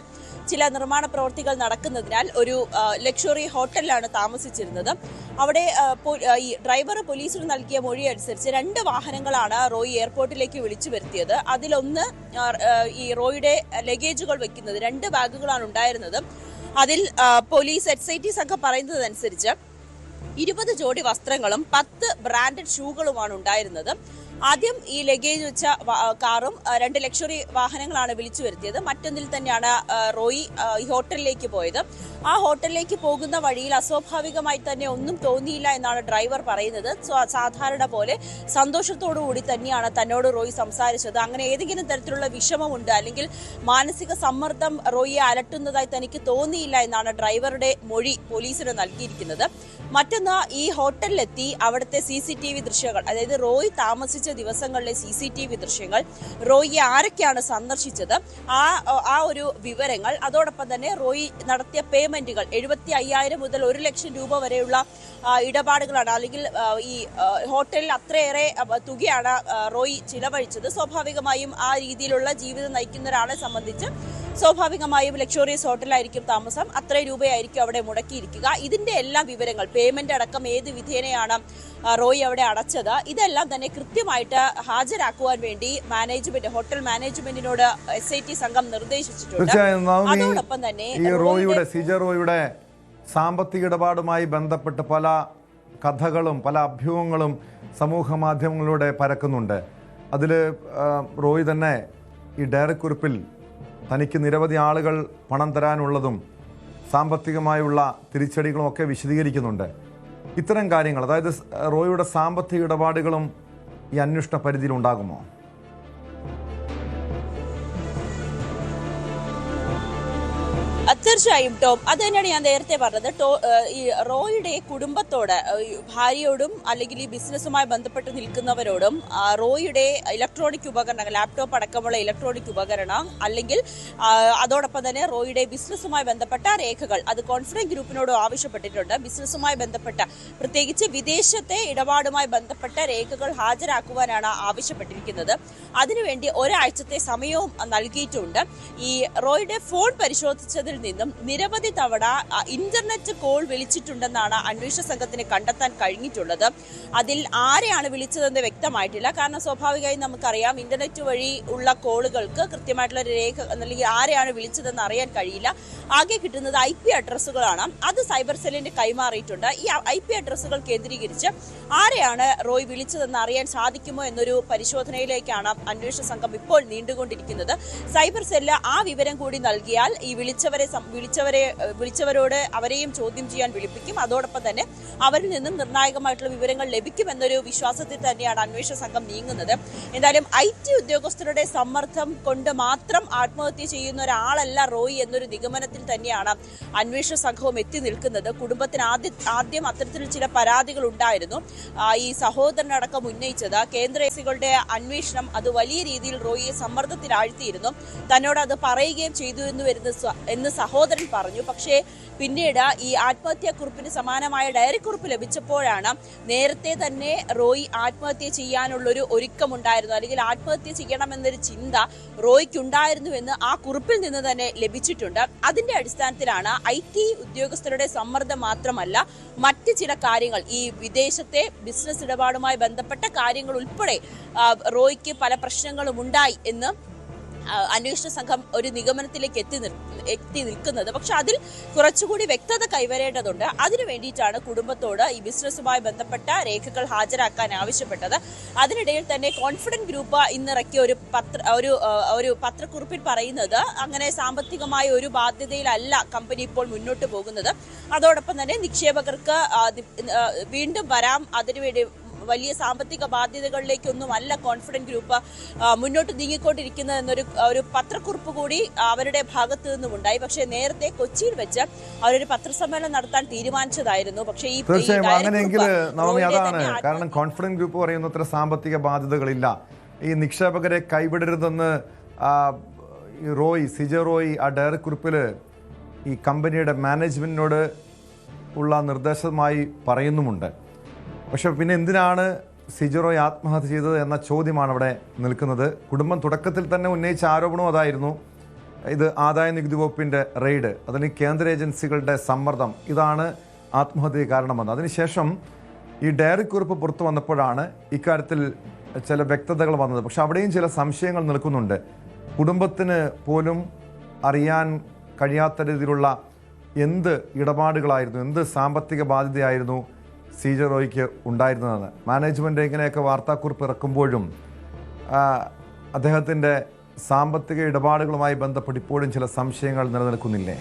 ചില നിർമ്മാണ പ്രവൃത്തികൾ നടക്കുന്നതിനാൽ ഒരു ലക്ഷറി ഹോട്ടലിലാണ് താമസിച്ചിരുന്നത്. അവിടെ ഈ ഡ്രൈവർ പോലീസിന് നൽകിയ മൊഴി അനുസരിച്ച് 2 വാഹനങ്ങളാണ് റോയ് എയർപോർട്ടിലേക്ക് വിളിച്ചു വരുത്തിയത്. അതിലൊന്ന് ഈ റോയുടെ ലഗേജുകൾ വെക്കുന്നത് 2 ബാഗുകളാണ് ഉണ്ടായിരുന്നത്. അതിൽ പോലീസ് SIT സംഘം പറയുന്നതനുസരിച്ച് 20 ജോഡി വസ്ത്രങ്ങളും 10 ബ്രാൻഡഡ് ഷൂകളുമാണ് ഉണ്ടായിരുന്നത്. ആദ്യം ഈ ലഗേജ് വെച്ച കാറും 2 ലക്ഷറി വാഹനങ്ങളാണ് വിളിച്ചു വരുത്തിയത്. മറ്റൊന്നിൽ തന്നെയാണ് റോയ് ഈ ഹോട്ടലിലേക്ക് പോയത്. ആ ഹോട്ടലിലേക്ക് പോകുന്ന വഴിയിൽ അസ്വാഭാവികമായി തന്നെ ഒന്നും തോന്നിയില്ല എന്നാണ് ഡ്രൈവർ പറയുന്നത്. സാധാരണ പോലെ സന്തോഷത്തോടുകൂടി തന്നെയാണ് തന്നോട് റോയ് സംസാരിച്ചത്. അങ്ങനെ ഏതെങ്കിലും തരത്തിലുള്ള വിഷമമുണ്ട് അല്ലെങ്കിൽ മാനസിക സമ്മർദ്ദം റോയിയെ അലട്ടുന്നതായി തനിക്ക് തോന്നിയില്ല എന്നാണ് ഡ്രൈവറുടെ മൊഴി പോലീസിന് നൽകിയിരിക്കുന്നത്. മറ്റൊന്ന്, ഈ ഹോട്ടലിലെത്തി അവിടുത്തെ CCTV ദൃശ്യങ്ങൾ, അതായത് റോയ് താമസിച്ച ദിവസങ്ങളിലെ CCTV ദൃശ്യങ്ങൾ, റോയിയെ ആരൊക്കെയാണ് സന്ദർശിച്ചത്, ആ ഒരു വിവരങ്ങൾ, അതോടൊപ്പം തന്നെ റോയ് നടത്തിയ പേയ്മെന്റുകൾ 75,000 മുതൽ 1 ലക്ഷം രൂപ വരെയുള്ള ഇടപാടുകളാണ്. അല്ലെങ്കിൽ ഈ ഹോട്ടലിൽ അത്രയേറെ തുകയാണ് റോയ് ചിലവഴിച്ചത്. സ്വാഭാവികമായും ആ രീതിയിലുള്ള ജീവിതം നയിക്കുന്ന ഒരാളെ സംബന്ധിച്ച് സ്വാഭാവികമായും ലക്ഷറിയസ് ഹോട്ടലായിരിക്കും താമസം, അത്ര രൂപയായിരിക്കും അവിടെ മുടക്കിയിരിക്കുക. ഇതിന്റെ എല്ലാം വിവരങ്ങൾ, പേയ്മെന്റ് അടക്കം ഏത് വിധേനയാണ് റോയ് അവിടെ അടച്ചത്, ഇതെല്ലാം തന്നെ കൃത്യമായിട്ട് ഹാജരാക്കുവാൻ വേണ്ടി ഹോട്ടൽ മാനേജ്മെന്റിനോട് SIT സംഘം നിർദ്ദേശിച്ചിട്ടുണ്ട്. അതോടൊപ്പം തന്നെ റോയുടെ സാമ്പത്തിക ഇടപാടുമായി ബന്ധപ്പെട്ട് പല കഥകളും പല അഭ്യൂഹങ്ങളും സമൂഹ മാധ്യമങ്ങളിലൂടെ പരക്കുന്നുണ്ട്. അതിൽ റോയ് തന്നെ ഈ ഡയറി കുറിപ്പിൽ തനിക്ക് നിരവധി ആളുകൾ പണം തരാനുള്ളതും സാമ്പത്തികമായുള്ള തിരിച്ചടികളും ഒക്കെ വിശദീകരിക്കുന്നുണ്ട്. ഇത്തരം കാര്യങ്ങൾ, അതായത് റോയിയുടെ സാമ്പത്തിക ഇടപാടുകളും ഈ അന്വേഷണ പരിധിയിൽ ഉണ്ടാകുമോ? തീർച്ചയായും ടോം, അത് തന്നെയാണ് ഞാൻ നേരത്തെ പറഞ്ഞത്. ഈ റോയുടെ കുടുംബത്തോട്, ഭാര്യയോടും അല്ലെങ്കിൽ ഈ ബിസിനസ്സുമായി ബന്ധപ്പെട്ട് നിൽക്കുന്നവരോടും റോയുടെ ഇലക്ട്രോണിക് ഉപകരണങ്ങൾ, ലാപ്ടോപ്പ് അടക്കമുള്ള ഇലക്ട്രോണിക് ഉപകരണം, അല്ലെങ്കിൽ അതോടൊപ്പം തന്നെ റോയുടെ ബിസിനസ്സുമായി ബന്ധപ്പെട്ട രേഖകൾ, അത് കോൺഫിഡൻസ് ഗ്രൂപ്പിനോട് ആവശ്യപ്പെട്ടിട്ടുണ്ട്. ബിസിനസ്സുമായി ബന്ധപ്പെട്ട, പ്രത്യേകിച്ച് വിദേശത്തെ ഇടപാടുമായി ബന്ധപ്പെട്ട രേഖകൾ ഹാജരാക്കുവാനാണ് ആവശ്യപ്പെട്ടിരിക്കുന്നത്. അതിനുവേണ്ടി ഒരാഴ്ചത്തെ സമയവും നൽകിയിട്ടുണ്ട്. ഈ റോയുടെ ഫോൺ പരിശോധിച്ചതിൽ നിന്നും നിരവധി തവണ ഇന്റർനെറ്റ് കോൾ വിളിച്ചിട്ടുണ്ടെന്നാണ് അന്വേഷണ സംഘത്തിന് കണ്ടെത്താൻ കഴിഞ്ഞിട്ടുള്ളത്. അതിൽ ആരെയാണ് വിളിച്ചതെന്ന് വ്യക്തമായിട്ടില്ല. കാരണം സ്വാഭാവികമായും നമുക്കറിയാം, ഇന്റർനെറ്റ് വഴി ഉള്ള കോളുകൾക്ക് കൃത്യമായിട്ടുള്ള രേഖ അല്ലെങ്കിൽ ആരെയാണ് വിളിച്ചതെന്ന് അറിയാൻ കഴിയില്ല. ആകെ കിട്ടുന്നത് IP അഡ്രസ്സുകളാണ്. അത് സൈബർ സെല്ലിന് കൈമാറിയിട്ടുണ്ട്. ഈ IP അഡ്രസ്സുകൾ കേന്ദ്രീകരിച്ച് ആരെയാണ് റോയ് വിളിച്ചതെന്ന് അറിയാൻ സാധിക്കുമോ എന്നൊരു പരിശോധനയിലേക്കാണ് അന്വേഷണ സംഘം ഇപ്പോൾ നീണ്ടുകൊണ്ടിരിക്കുന്നത്. സൈബർ സെല്ല് ആ വിവരം കൂടി നൽകിയാൽ ഈ വിളിച്ചവരോട് അവരെയും ചോദ്യം ചെയ്യാൻ വിളിപ്പിക്കും. അതോടൊപ്പം തന്നെ അവരിൽ നിന്നും നിർണായകമായിട്ടുള്ള വിവരങ്ങൾ ലഭിക്കുമെന്നൊരു വിശ്വാസത്തിൽ തന്നെയാണ് അന്വേഷണ സംഘം നീങ്ങുന്നത്. എന്തായാലും IT ഉദ്യോഗസ്ഥരുടെ സമ്മർദ്ദം കൊണ്ട് മാത്രം ആത്മഹത്യ ചെയ്യുന്ന ഒരാളല്ല റോയ് എന്നൊരു നിഗമനത്തിൽ തന്നെയാണ് അന്വേഷണ സംഘവും എത്തി നിൽക്കുന്നത്. കുടുംബത്തിന് ആദ്യം അത്തരത്തിൽ ചില പരാതികൾ ഉണ്ടായിരുന്നു. ഈ സഹോദരനടക്കം ഉന്നയിച്ചത് കേന്ദ്ര ഏജൻസികളുടെ അന്വേഷണം അത് വലിയ രീതിയിൽ റോയിയെ സമ്മർദ്ദത്തിൽ ആഴ്ത്തിയിരുന്നു. തന്നോട് അത് പറയുകയും ചെയ്തു എന്ന് സഹോദരൻ പറഞ്ഞു. പക്ഷേ പിന്നീട് ഈ ആത്മഹത്യാക്കുറിപ്പിന് സമാനമായ ഡയറി കുറിപ്പ് ലഭിച്ചപ്പോഴാണ് നേരത്തെ തന്നെ റോയ് ആത്മഹത്യ ചെയ്യാനുള്ളൊരു ഒരുക്കമുണ്ടായിരുന്നു, അല്ലെങ്കിൽ ആത്മഹത്യ ചെയ്യണമെന്നൊരു ചിന്ത റോയ്ക്കുണ്ടായിരുന്നുവെന്ന് ആ കുറിപ്പിൽ നിന്ന് തന്നെ ലഭിച്ചിട്ടുണ്ട്. അതിന്റെ അടിസ്ഥാനത്തിലാണ് IT ഉദ്യോഗസ്ഥരുടെ സമ്മർദ്ദം മാത്രമല്ല മറ്റ് ചില കാര്യങ്ങൾ, ഈ വിദേശത്തെ ബിസിനസ് ഇടപാടുമായി ബന്ധപ്പെട്ട കാര്യങ്ങൾ ഉൾപ്പെടെ റോയ്ക്ക് പല പ്രശ്നങ്ങളും ഉണ്ടായി എന്ന് അന്വേഷണ സംഘം ഒരു നിഗമനത്തിലേക്ക് എത്തി നിൽക്കുന്നത്. പക്ഷെ അതിൽ കുറച്ചുകൂടി വ്യക്തത കൈവരേണ്ടതുണ്ട്. അതിനു വേണ്ടിയിട്ടാണ് കുടുംബത്തോട് ഈ ബിസിനസ്സുമായി ബന്ധപ്പെട്ട രേഖകൾ ഹാജരാക്കാൻ ആവശ്യപ്പെട്ടത്. അതിനിടയിൽ തന്നെ കോൺഫിഡന്റ് ഗ്രൂപ്പ് ഇന്നിറക്കിയ ഒരു പത്രക്കുറിപ്പിൽ പറയുന്നത് അങ്ങനെ സാമ്പത്തികമായ ഒരു ബാധ്യതയിലല്ല കമ്പനി ഇപ്പോൾ മുന്നോട്ട് പോകുന്നത്. അതോടൊപ്പം തന്നെ നിക്ഷേപകർക്ക് വീണ്ടും വരാം, അതിനുവേണ്ടി വലിയ സാമ്പത്തിക ബാധ്യതകളിലേക്കൊന്നുമല്ല കോൺഫിഡന്റ് ഗ്രൂപ്പ് മുന്നോട്ട് നീങ്ങിക്കൊണ്ടിരിക്കുന്നത് എന്നൊരു പത്രക്കുറിപ്പ് കൂടി അവരുടെ ഭാഗത്തു നിന്നുമുണ്ടായി. പക്ഷേ നേരത്തെ കൊച്ചിയിൽ വെച്ച് അവരൊരു പത്രസമ്മേളനം നടത്താൻ തീരുമാനിച്ചതായിരുന്നു. പക്ഷേ ഈ തീർച്ചയായും അങ്ങനെയെങ്കിൽ നവമി അതാണ് കാരണം കോൺഫിഡന്റ് ഗ്രൂപ്പ് പറയുന്നത്ര സാമ്പത്തിക ബാധ്യതകളില്ല. ഈ നിക്ഷേപകരെ കൈവിടരുതെന്ന് സിജ റോയ് ആ ഡയറി കുറിപ്പിൽ ഈ കമ്പനിയുടെ മാനേജ്മെന്റിനോട് ഉള്ള നിർദ്ദേശമായി പറയുന്നുമുണ്ട്. പക്ഷെ പിന്നെ എന്തിനാണ് സിജ റോയ് ആത്മഹത്യ ചെയ്തത് എന്ന ചോദ്യമാണ് അവിടെ നിൽക്കുന്നത്. കുടുംബം തുടക്കത്തിൽ തന്നെ ഉന്നയിച്ച ആരോപണവും അതായിരുന്നു. ഇത് ആദായ നികുതി വകുപ്പിൻ്റെ റെയ്ഡ്, അല്ലെങ്കിൽ കേന്ദ്ര ഏജൻസികളുടെ സമ്മർദ്ദം, ഇതാണ് ആത്മഹത്യക്ക് കാരണമെന്ന്. അതിനുശേഷം ഈ ഡയറി കുറിപ്പ് പുറത്തു വന്നപ്പോഴാണ് ഇക്കാര്യത്തിൽ ചില വ്യക്തതകൾ വന്നത്. പക്ഷെ അവിടെയും ചില സംശയങ്ങൾ നിൽക്കുന്നുണ്ട്. കുടുംബത്തിന് പോലും അറിയാൻ കഴിയാത്ത രീതിയിലുള്ള എന്ത് ഇടപാടുകളായിരുന്നു, എന്ത് സാമ്പത്തിക ബാധ്യതയായിരുന്നു സിജ റോയ്ക്ക് ഉണ്ടായിരുന്നതെന്ന്. മാനേജ്മെൻറ്റ് ഇങ്ങനെയൊക്കെ വാർത്താക്കുറിപ്പ് ഇറക്കുമ്പോഴും അദ്ദേഹത്തിൻ്റെ സാമ്പത്തിക ഇടപാടുകളുമായി ബന്ധപ്പെട്ട് ഇപ്പോഴും ചില സംശയങ്ങൾ നിലനിൽക്കുന്നില്ലേ?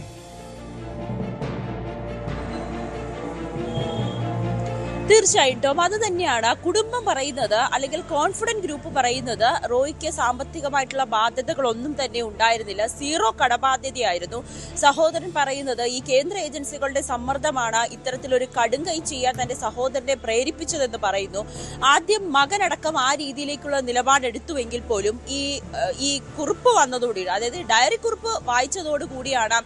തീർച്ചയായിട്ടും അത് തന്നെയാണ് കുടുംബം പറയുന്നത്, അല്ലെങ്കിൽ കോൺഫിഡന്റ് ഗ്രൂപ്പ് പറയുന്നത്. റോയ്ക്ക് സാമ്പത്തികമായിട്ടുള്ള ബാധ്യതകളൊന്നും തന്നെ ഉണ്ടായിരുന്നില്ല, സീറോ കടബാധ്യതയായിരുന്നു. സഹോദരൻ പറയുന്നത് ഈ കേന്ദ്ര ഏജൻസികളുടെ സമ്മർദ്ദമാണ് ഇത്തരത്തിലൊരു കടുങ്കൈ ചെയ്യാൻ തന്റെ സഹോദരനെ പ്രേരിപ്പിച്ചതെന്ന് പറയുന്നു. ആദ്യം മകനടക്കം ആ രീതിയിലേക്കുള്ള നിലപാടെടുത്തുവെങ്കിൽ പോലും ഈ കുറിപ്പ് വന്നതോടുകൂടി, അതായത് ഡയറി കുറിപ്പ് വായിച്ചതോടുകൂടിയാണ്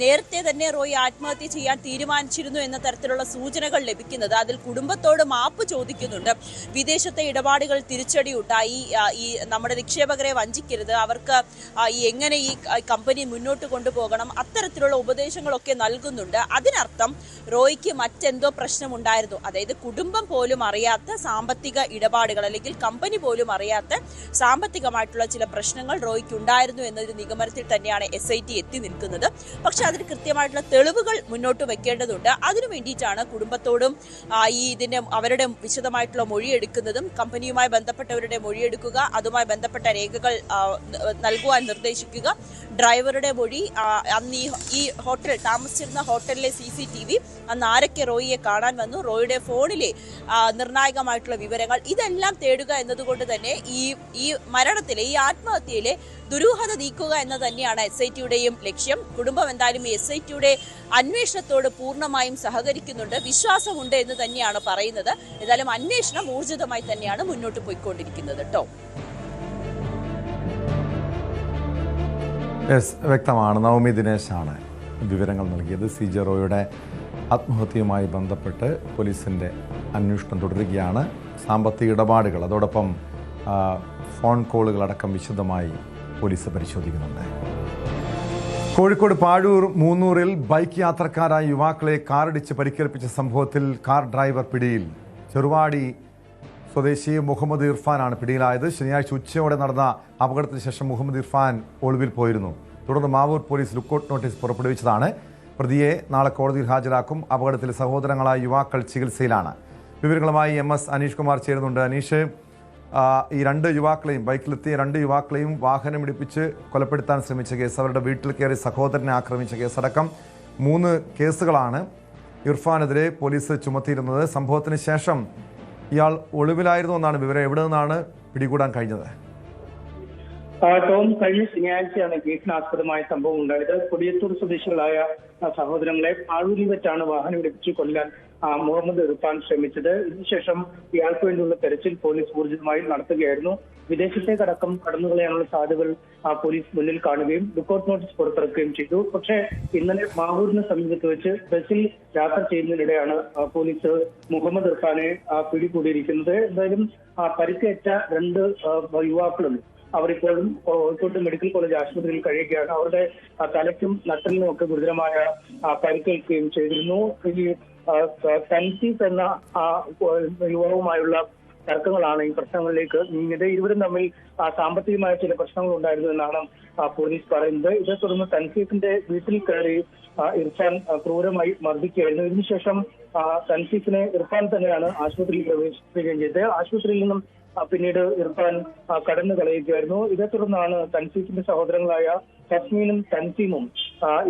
നേരത്തെ തന്നെ റോയ് ആത്മഹത്യ ചെയ്യാൻ തീരുമാനിച്ചിരുന്നു എന്ന തരത്തിലുള്ള സൂചനകൾ ലഭിക്കുന്നത്. അതിൽ കുടുംബത്തോട് മാപ്പ് ചോദിക്കുന്നുണ്ട്. വിദേശത്തെ ഇടപാടുകൾ തിരിച്ചടി ഉണ്ടായി, ഈ നമ്മുടെ നിക്ഷേപകരെ വഞ്ചിക്കരുത്, അവർക്ക് എങ്ങനെ ഈ കമ്പനി മുന്നോട്ട് കൊണ്ടുപോകണം, അത്തരത്തിലുള്ള ഉപദേശങ്ങളൊക്കെ നൽകുന്നുണ്ട്. അതിനർത്ഥം റോയ്ക്ക് മറ്റെന്തോ പ്രശ്നമുണ്ടായിരുന്നു. അതായത് കുടുംബം പോലും അറിയാത്ത സാമ്പത്തിക ഇടപാടുകൾ, അല്ലെങ്കിൽ കമ്പനി പോലും അറിയാത്ത സാമ്പത്തികമായിട്ടുള്ള ചില പ്രശ്നങ്ങൾ റോയ്ക്ക് ഉണ്ടായിരുന്നു എന്നൊരു നിഗമനത്തിൽ തന്നെയാണ് SIT എത്തി നിൽക്കുന്നത്. പക്ഷെ അതിന് കൃത്യമായിട്ടുള്ള തെളിവുകൾ മുന്നോട്ട് വെക്കേണ്ടതുണ്ട്. അതിനു വേണ്ടിയിട്ടാണ് കുടുംബത്തോടും അവരുടെ വിശദമായിട്ടുള്ള മൊഴിയെടുക്കുന്നതും. കമ്പനിയുമായി ബന്ധപ്പെട്ടവരുടെ മൊഴിയെടുക്കുക, അതുമായി ബന്ധപ്പെട്ട രേഖകൾ നൽകുവാൻ നിർദ്ദേശിക്കുക. ഡ്രൈവറുടെ മൊഴി, അന്ന് ഈ ഹോട്ടൽ താമസിച്ചിരുന്ന ഹോട്ടലിലെ CCTV, അന്ന് ആരൊക്കെ റോയിയെ കാണാൻ വന്നു, റോയിയുടെ ഫോണിലെ നിർണായകമായിട്ടുള്ള വിവരങ്ങൾ, ഇതെല്ലാം തേടുക എന്നതുകൊണ്ട് തന്നെ ഈ മരണത്തിലെ, ഈ ആത്മഹത്യയിലെ ദുരൂഹത നീക്കുക എന്ന് തന്നെയാണ് SITയുടെയും ലക്ഷ്യം. കുടുംബം എന്തായാലും ഈ SITയുടെ അന്വേഷണത്തോട് പൂർണ്ണമായും സഹകരിക്കുന്നുണ്ട്, വിശ്വാസമുണ്ട് എന്ന് തന്നെയാണ് പറയുന്നത്. ഏതായാലും അന്വേഷണം ഊർജിതമായി തന്നെയാണ് മുന്നോട്ട് പോയിക്കൊണ്ടിരിക്കുന്നത് കേട്ടോ. വ്യക്തമാണ്. നവമി ദിനേശാണ് വിവരങ്ങൾ നൽകിയത്. സിജ റോയുടെ ആത്മഹത്യയുമായി ബന്ധപ്പെട്ട് പോലീസിൻ്റെ അന്വേഷണം തുടരുകയാണ്. സാമ്പത്തിക ഇടപാടുകൾ, അതോടൊപ്പം ഫോൺ കോളുകളടക്കം വിശദമായി പോലീസ് പരിശോധിക്കുന്നുണ്ട്. കോഴിക്കോട് പാഴൂർ മൂന്നൂറിൽ ബൈക്ക് യാത്രക്കാരായ യുവാക്കളെ കാറിടിച്ച് പരിക്കേൽപ്പിച്ച സംഭവത്തിൽ കാർ ഡ്രൈവർ പിടിയിൽ. ചെറുവാടി സ്വദേശി മുഹമ്മദ് ഇർഫാനാണ് പിടിയിലായത്. ശനിയാഴ്ച ഉച്ചയോടെ നടന്ന അപകടത്തിന് ശേഷം മുഹമ്മദ് ഇർഫാൻ ഒളിവിൽ പോയിരുന്നു. തുടർന്ന് മാവൂർ പോലീസ് ലുക്കൌട്ട് നോട്ടീസ് പുറപ്പെടുവിച്ചതാണ്. പ്രതിയെ നാളെ കോടതിയിൽ ഹാജരാക്കും. അപകടത്തിൽ സഹോദരങ്ങളായ യുവാക്കൾ ചികിത്സയിലാണ്. വിവരങ്ങളുമായി MS അനീഷ് കുമാർ ചേരുന്നുണ്ട്. അനീഷ്, ഈ ബൈക്കിലെത്തിയ രണ്ട് യുവാക്കളെയും വാഹനമിടിപ്പിച്ച് കൊലപ്പെടുത്താൻ ശ്രമിച്ച കേസ്, അവരുടെ വീട്ടിൽ കയറി സഹോദരനെ ആക്രമിച്ച കേസടക്കം 3 കേസുകളാണ് ഇർഫാനെതിരെ പോലീസ് ചുമത്തിയിരുന്നത്. സംഭവത്തിന് ശേഷം ഇയാൾ ഒളിവിലായിരുന്നു എന്നാണ് വിവരം. എവിടെ നിന്നാണ് പിടികൂടാൻ കഴിഞ്ഞത്? ടോം, കഴിഞ്ഞ ശനിയാഴ്ചയാണ് കേസിനാസ്പദമായ സംഭവം ഉണ്ടായത്. കൊടിയത്തൂർ സ്വദേശികളായ സഹോദരങ്ങളെ പാഴൂരിൽ വെച്ചാണ് വാഹനം ഇടിപ്പിച്ച് കൊല്ലാൻ മുഹമ്മദ് ഇർഫാൻ ശ്രമിച്ചത്. ഇതിനുശേഷം ഇയാൾക്ക് വേണ്ടിയുള്ള തെരച്ചിൽ പോലീസ് ഊർജിതമായി നടത്തുകയായിരുന്നു. വിദേശത്തേക്കടക്കം കടന്നുകളയാനുള്ള സാധ്യതകൾ പോലീസ് മുന്നിൽ കാണുകയും ലുക്കൌട്ട് നോട്ടീസ് പുറത്തിറക്കുകയും ചെയ്തു. പക്ഷേ ഇന്നലെ മാവൂരിന് സമീപത്ത് വെച്ച് ബസ്സിൽ യാത്ര ചെയ്യുന്നതിനിടെയാണ് പോലീസ് മുഹമ്മദ് ഇർഫാനെ പിടികൂടിയിരിക്കുന്നത്. എന്തായാലും പരിക്കേറ്റ 2 യുവാക്കളും അവരിപ്പോഴും കോഴിക്കോട് മെഡിക്കൽ കോളേജ് ആശുപത്രിയിൽ കഴിയുകയാണ്. അവരുടെ തലയ്ക്കും നട്ടലിനും ഒക്കെ ഗുരുതരമായ പരിക്കേൽക്കുകയും ചെയ്തിരുന്നു. ഈ തൻസീഫ് എന്ന യുവാവുമായുള്ള തർക്കങ്ങളാണ് ഈ പ്രശ്നങ്ങളിലേക്ക് നീങ്ങിയത്. ഇരുവരും തമ്മിൽ സാമ്പത്തികമായ ചില പ്രശ്നങ്ങൾ ഉണ്ടായിരുന്നു എന്നാണ് പോലീസ് പറയുന്നത്. ഇതേ തുടർന്ന് തൻസീഫിന്റെ വീട്ടിൽ കയറി ഇർഫാൻ ക്രൂരമായി മർദ്ദിക്കുകയായിരുന്നു. ഇതിനുശേഷം തൻസീഫിനെ ഇർഫാൻ തന്നെയാണ് ആശുപത്രിയിൽ പ്രവേശിപ്പിക്കുകയും ചെയ്തത്. ആശുപത്രിയിൽ നിന്നും പിന്നീട് ഇർഫാൻ കടന്നു കളയുകയായിരുന്നു. ഇതേ തുടർന്നാണ് തൻസീഫിന്റെ സഹോദരങ്ങളായ ഹസ്മീനും തൻസീമും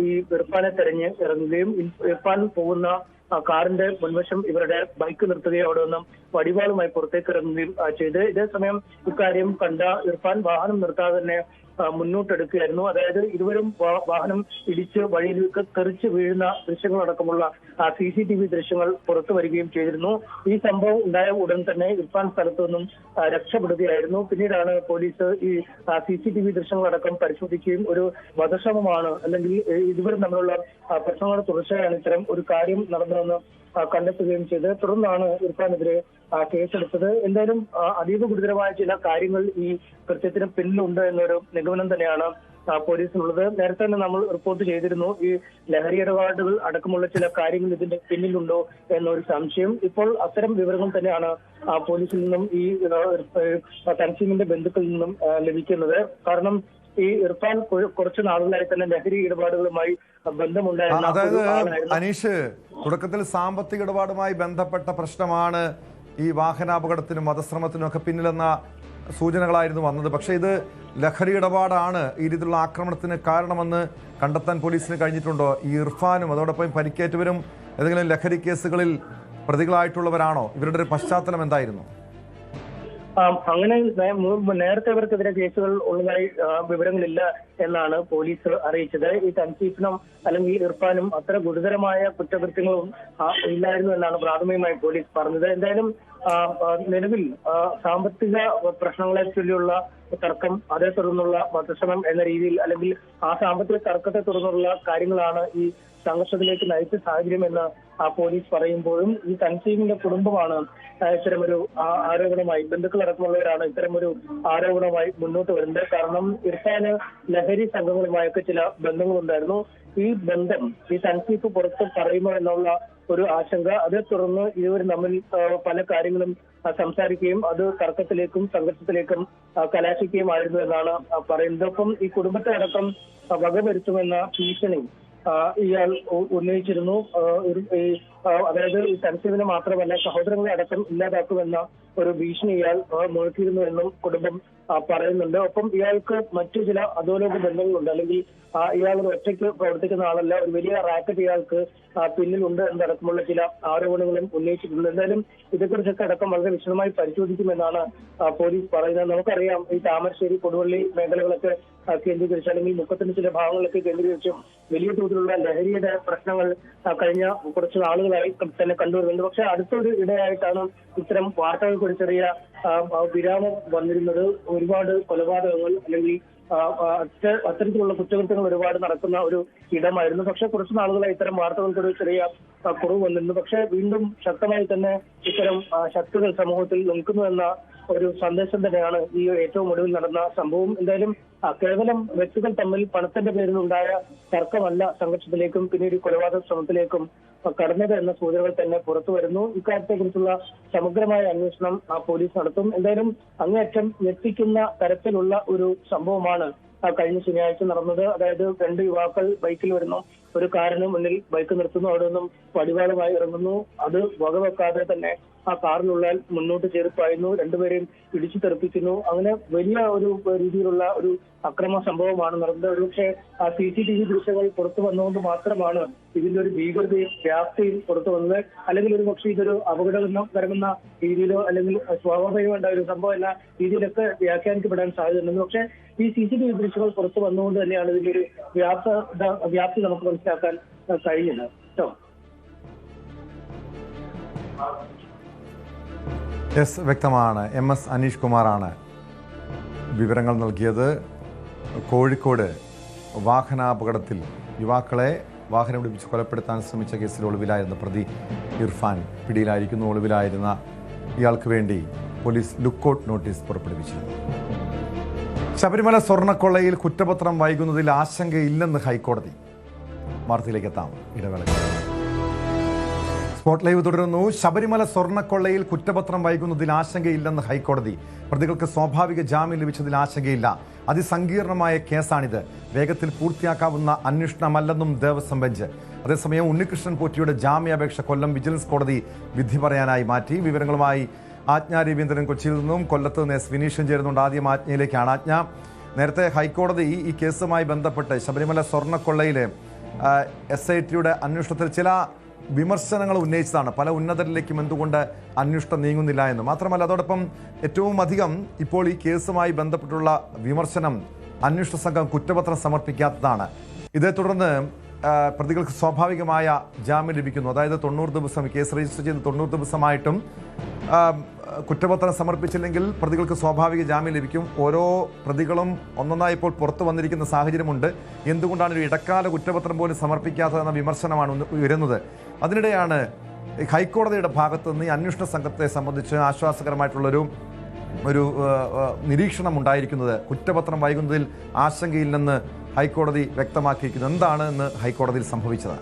ഈ ഇർഫാനെ തെരഞ്ഞ് ഇറങ്ങുകയും ഇർഫാൻ പോകുന്ന കാറിന്റെ മുൻവശം ഇവരുടെ ബൈക്ക് നിർത്തുകയും അവിടെ നിന്നും വടിവാളുമായി പുറത്തേക്ക് ഇറങ്ങുകയും ചെയ്ത്. ഇതേസമയം ഇക്കാര്യം കണ്ട ഇർഫാൻ വാഹനം നിർത്താതെ തന്നെ മുന്നോട്ടെടുക്കുകയായിരുന്നു. അതായത് ഇരുവരും വാഹനം ഇടിച്ച് വഴിയിലേക്ക് തെറിച്ച് വീഴുന്ന ദൃശ്യങ്ങളടക്കമുള്ള CCTV ദൃശ്യങ്ങൾ പുറത്തു വരികയും ചെയ്തിരുന്നു. ഈ സംഭവം ഉണ്ടായ ഉടൻ തന്നെ ഇർഫാൻ സ്ഥലത്തു നിന്നും രക്ഷപ്പെടുകയായിരുന്നു. പിന്നീടാണ് പോലീസ് ഈ CCTV ദൃശ്യങ്ങളടക്കം പരിശോധിക്കുകയും ഒരു വധശ്രമമാണ് അല്ലെങ്കിൽ ഇരുവരും തമ്മിലുള്ള പ്രശ്നങ്ങളുടെ തുടർച്ചയാണ് ഇത്തരം ഒരു കാര്യം നടന്നതെന്ന് കണ്ടെത്തുകയും ചെയ്ത്. തുടർന്നാണ് ഇർഫാനെതിരെ കേസെടുത്തത്. എന്തായാലും അതീവ ഗുരുതരമായ ചില കാര്യങ്ങൾ ഈ കൃത്യത്തിന് പിന്നിലുണ്ട് എന്നൊരു നിഗമനം തന്നെയാണ് പോലീസിനുള്ളത്. നേരത്തെ തന്നെ നമ്മൾ റിപ്പോർട്ട് ചെയ്തിരുന്നു ഈ ലഹരി ഇടപാടുകൾ അടക്കമുള്ള ചില കാര്യങ്ങൾ ഇതിന്റെ പിന്നിലുണ്ടോ എന്നൊരു സംശയം. ഇപ്പോൾ അത്തരം വിവരങ്ങൾ തന്നെയാണ് പോലീസിൽ നിന്നും ഈ തൻസീമിന്റെ ബന്ധുക്കളിൽ നിന്നും ലഭിക്കുന്നത്. കാരണം ഈ ഇർഫാൻ കുറച്ച് നാളുകളായി തന്നെ ലഹരി ഇടപാടുകളുമായി ബന്ധമുണ്ടായിരുന്ന. അതായത് അനീഷ്, തുടക്കത്തിൽ സാമ്പത്തിക ഇടപാടുമായി ബന്ധപ്പെട്ട പ്രശ്നമാണ് ഈ വാഹനാപകടത്തിനും വധശ്രമത്തിനും ഒക്കെ പിന്നിലെന്ന സൂചനകളായിരുന്നു വന്നത്. പക്ഷേ ഇത് ലഹരി ഇടപാടാണ് ഈ രീതിയിലുള്ള ആക്രമണത്തിന് കാരണമെന്ന് കണ്ടെത്താൻ പോലീസിന് കഴിഞ്ഞിട്ടുണ്ടോ? ഈ ഇർഫാനും അതോടൊപ്പം പരിക്കേറ്റവരും ഏതെങ്കിലും ലഹരി കേസുകളിൽ പ്രതികളായിട്ടുള്ളവരാണോ? ഇവരുടെ ഒരു പശ്ചാത്തലം എന്തായിരുന്നു? അങ്ങനെ നേരത്തെ ഇവർക്കെതിരെ കേസുകൾ ഉള്ളതായി വിവരങ്ങളില്ല എന്നാണ് പോലീസ് അറിയിച്ചത്. ഈ തൻസീഫിനും അല്ലെങ്കിൽ ഇർഫാനും അത്ര ഗുരുതരമായ കുറ്റകൃത്യങ്ങളും ഇല്ലായിരുന്നു എന്നാണ് പ്രാഥമികമായി പോലീസ് പറഞ്ഞത്. എന്തായാലും നിലവിൽ സാമ്പത്തിക പ്രശ്നങ്ങളെ ചൊല്ലിയുള്ള തർക്കം, അതേ തുടർന്നുള്ള വധശ്രമം എന്ന രീതിയിൽ അല്ലെങ്കിൽ ആ സാമ്പത്തിക തർക്കത്തെ തുടർന്നുള്ള കാര്യങ്ങളാണ് ഈ സംഘർഷത്തിലേക്ക് നയിച്ച സാഹചര്യം എന്ന് പോലീസ് പറയുമ്പോഴും ഈ തൻസീമിന്റെ കുടുംബമാണ് ഇത്തരമൊരു ആരോപണമായി, ബന്ധുക്കളടക്കമുള്ളവരാണ് ഇത്തരമൊരു ആരോപണമായി മുന്നോട്ട് വരുന്നത്. കാരണം ഇർഫാന് ലഹരി സംഘങ്ങളുമായൊക്കെ ചില ബന്ധങ്ങളുണ്ടായിരുന്നു. ഈ ബന്ധം ഈ തൻസീഫ് പുറത്ത് പറയുമോ എന്നുള്ള ഒരു ആശങ്ക, അതേ തുടർന്ന് ഇരുവർ തമ്മിൽ പല കാര്യങ്ങളും സംസാരിക്കുകയും അത് തർക്കത്തിലേക്കും സംഘർഷത്തിലേക്കും കലാശിക്കുകയുമായിരുന്നു എന്നാണ് പറയുന്നത്. ഒപ്പം ഈ കുടുംബത്തെ അടക്കം വകവരുത്തുമെന്ന ഭീഷണി ഇയാൾ ഉന്നയിച്ചിരുന്നു. അതായത് ഈ തൻസീമിനെ മാത്രമല്ല സഹോദരങ്ങളെ അടക്കം ഇല്ലാതാക്കുമെന്ന ഒരു ഭീഷണി ഇയാൾ മുഴക്കിയിരുന്നു എന്നും കുടുംബം പറയുന്നുണ്ട്. ഒപ്പം ഇയാൾക്ക് മറ്റു ചില അധോലോക ബന്ധങ്ങളുണ്ട്, അല്ലെങ്കിൽ ഇയാൾ ഒരു ഒറ്റയ്ക്ക് പ്രവർത്തിക്കുന്ന ആളല്ല, ഒരു വലിയ റാക്കറ്റ് ഇയാൾക്ക് പിന്നിലുണ്ട് എന്നടക്കമുള്ള ചില ആരോപണങ്ങളും ഉന്നയിച്ചിട്ടുണ്ട്. എന്തായാലും ഇതേക്കുറിച്ചൊക്കെ അടക്കം വളരെ വിശദമായി പരിശോധിക്കുമെന്നാണ് പോലീസ് പറയുന്നത്. നമുക്കറിയാം ഈ താമരശ്ശേരി, കൊടുവള്ളി മേഖലകളൊക്കെ കേന്ദ്രീകരിച്ച് അല്ലെങ്കിൽ മുക്കത്തിന്റെ ചില ഭാഗങ്ങളൊക്കെ കേന്ദ്രീകരിച്ച് വലിയ തോതിലുള്ള ലഹരിയുടെ പ്രശ്നങ്ങൾ കഴിഞ്ഞ കുറച്ച് നാളുകളായി തന്നെ കണ്ടുവരുന്നുണ്ട്. പക്ഷെ അടുത്തൊരു ഇടയായിട്ടാണ് ഇത്തരം വാർത്തകൾക്ക് ഒരു ചെറിയ വിരാമം വന്നിരുന്നത്. ഒരുപാട് കൊലപാതകങ്ങൾ അല്ലെങ്കിൽ അത്തരത്തിലുള്ള കുറ്റകൃത്യങ്ങൾ ഒരുപാട് നടക്കുന്ന ഒരു ഇടമായിരുന്നു. പക്ഷെ കുറച്ചു നാളുകളായി ഇത്തരം വാർത്തകൾക്കൊരു ചെറിയ കുറവ് വന്നിരുന്നു. പക്ഷെ വീണ്ടും ശക്തമായി തന്നെ ഇത്തരം ശക്തികൾ സമൂഹത്തിൽ നിൽക്കുന്നു എന്ന ഒരു സന്ദേശം തന്നെയാണ് ഈ ഏറ്റവും ഒടുവിൽ നടന്ന സംഭവം. എന്തായാലും കേവലം വ്യക്തികൾ തമ്മിൽ പണത്തിന്റെ പേരിലുണ്ടായ തർക്കമല്ല സംഘർഷത്തിലേക്കും പിന്നീട് കൊലപാതക ശ്രമത്തിലേക്കും കടന്നത് എന്ന സൂചനകൾ തന്നെ പുറത്തു വരുന്നു. ഇക്കാര്യത്തെ കുറിച്ചുള്ള സമഗ്രമായ അന്വേഷണം പോലീസ് നടത്തും. എന്തായാലും അങ്ങേയറ്റം ഞെട്ടിക്കുന്ന തരത്തിലുള്ള ഒരു സംഭവമാണ് കഴിഞ്ഞ ശനിയാഴ്ച നടന്നത്. അതായത് 2 യുവാക്കൾ ബൈക്കിൽ വരുന്നു, ഒരു കാറിന് മുന്നിൽ ബൈക്ക് നിർത്തുന്നു, അവിടെ നിന്നും വടിവാളുമായി ഇറങ്ങുന്നു. അത് വകവെക്കാതെ തന്നെ ആ കാറിനുള്ള മുന്നോട്ട് ചേർപ്പായിരുന്നു, രണ്ടുപേരെയും ഇടിച്ചു തെറിപ്പിക്കുന്നു. അങ്ങനെ വലിയ ഒരു രീതിയിലുള്ള ഒരു അക്രമ സംഭവമാണ് നടന്നത്. ഒരുപക്ഷെ ആ CCTV ദൃശ്യങ്ങൾ പുറത്തു വന്നുകൊണ്ട് മാത്രമാണ് ഇതിന്റെ ഒരു ഭീകരതയും വ്യാപ്തിയും പുറത്തു വന്നത്. അല്ലെങ്കിൽ ഒരു പക്ഷേ ഇതൊരു അപകടകരമെന്ന രീതിയിലോ അല്ലെങ്കിൽ സ്വാഭാവികമായ ഒരു സംഭവം എന്ന രീതിയിലൊക്കെ വ്യാഖ്യാനിക്കപ്പെടാൻ സാധ്യതയുണ്ട്. പക്ഷേ ഈ CCTV ദൃശ്യങ്ങൾ പുറത്തു വന്നുകൊണ്ട് തന്നെയാണ് ഇതിന്റെ ഒരു വ്യാപ്തി നമുക്ക് മനസ്സിലാക്കാൻ കഴിഞ്ഞത് കേട്ടോ. വ്യക്തമാണ്. MS അനീഷ് കുമാറാണ് വിവരങ്ങൾ നൽകിയത്. കോഴിക്കോട് വാഹനാപകടത്തിൽ യുവാക്കളെ വാഹനം പിടിപ്പിച്ച് കൊലപ്പെടുത്താൻ ശ്രമിച്ച കേസിൽ ഒളിവിലായിരുന്ന പ്രതി ഇർഫാൻ പിടിയിലായിരിക്കുന്നു. ഒളിവിലായിരുന്ന ഇയാൾക്ക് വേണ്ടി പോലീസ് ലുക്കൌട്ട് നോട്ടീസ് പുറപ്പെടുവിച്ചിരുന്നു. ശബരിമല സ്വർണ്ണക്കൊള്ളയിൽ കുറ്റപത്രം വൈകുന്നതിൽ ആശങ്കയില്ലെന്ന് ഹൈക്കോടതി. വാർത്തയിലേക്ക് എത്താം ഇടവേള. സ്പോട്ട് ലൈവ് തുടരുന്നു. ശബരിമല സ്വർണ്ണക്കൊള്ളയിൽ കുറ്റപത്രം വൈകുന്നതിൽ ആശങ്കയില്ലെന്ന് ഹൈക്കോടതി. പ്രതികൾക്ക് സ്വാഭാവിക ജാമ്യം ലഭിച്ചതിൽ ആശങ്കയില്ല. അതിസങ്കീർണമായ കേസാണിത്, വേഗത്തിൽ പൂർത്തിയാക്കാവുന്ന അന്വേഷണമല്ലെന്നും ദേവസ്വം ബെഞ്ച്. അതേസമയം ഉണ്ണികൃഷ്ണൻ പോറ്റിയുടെ ജാമ്യാപേക്ഷ കൊല്ലം വിജിലൻസ് കോടതി വിധി പറയാനായി മാറ്റി. വിവരങ്ങളുമായി ആജ്ഞ രവീന്ദ്രൻ കൊച്ചിയിൽ നിന്നും, കൊല്ലത്ത് നിന്ന് എസ് വിനീഷൻ ചേരുന്നുണ്ട്. ആദ്യം ആജ്ഞയിലേക്കാണ്. ആജ്ഞ, നേരത്തെ ഹൈക്കോടതി ഈ കേസുമായി ബന്ധപ്പെട്ട് ശബരിമല സ്വർണ്ണക്കൊള്ളയിൽ SITയുടെ അന്വേഷണത്തിൽ ചില വിമർശനങ്ങൾ ഉന്നയിച്ചതാണ്. പല ഉന്നതരിലേക്കും എന്തുകൊണ്ട് അന്വേഷണം നീങ്ങുന്നില്ല എന്ന്. മാത്രമല്ല അതോടൊപ്പം ഏറ്റവും അധികം ഇപ്പോൾ ഈ കേസുമായി ബന്ധപ്പെട്ടുള്ള വിമർശനം അന്വേഷണ സംഘം കുറ്റപത്രം സമർപ്പിക്കാത്തതാണ്. ഇതേ തുടർന്ന് പ്രതികൾക്ക് സ്വാഭാവികമായ ജാമ്യം ലഭിക്കുന്നു. അതായത് 90 ദിവസം കേസ് രജിസ്റ്റർ ചെയ്ത് 90 ദിവസമായിട്ടും കുറ്റപത്രം സമർപ്പിച്ചില്ലെങ്കിൽ പ്രതികൾക്ക് സ്വാഭാവിക ജാമ്യം ലഭിക്കും. ഓരോ പ്രതികളും ഒന്നൊന്നായി ഇപ്പോൾ പുറത്തു വന്നിരിക്കുന്ന സാഹചര്യമുണ്ട്. എന്തുകൊണ്ടാണ് ഒരു ഇടക്കാല കുറ്റപത്രം പോലും സമർപ്പിക്കാത്തതെന്ന വിമർശനമാണ് ഉയരുന്നത്. അതിനിടെയാണ് ഹൈക്കോടതിയുടെ ഭാഗത്ത് നിന്ന് ഈ അന്വേഷണ സംഘത്തെ സംബന്ധിച്ച് ആശ്വാസകരമായിട്ടുള്ളൊരു നിരീക്ഷണം ഉണ്ടായിരിക്കുന്നത്. കുറ്റപത്രം വൈകുന്നതിൽ ആശങ്കയില്ലെന്ന് ഹൈക്കോടതി വ്യക്തമാക്കിയിരിക്കുന്നത്. എന്താണ് എന്ന് ഹൈക്കോടതിയിൽ സംഭവിച്ചത്?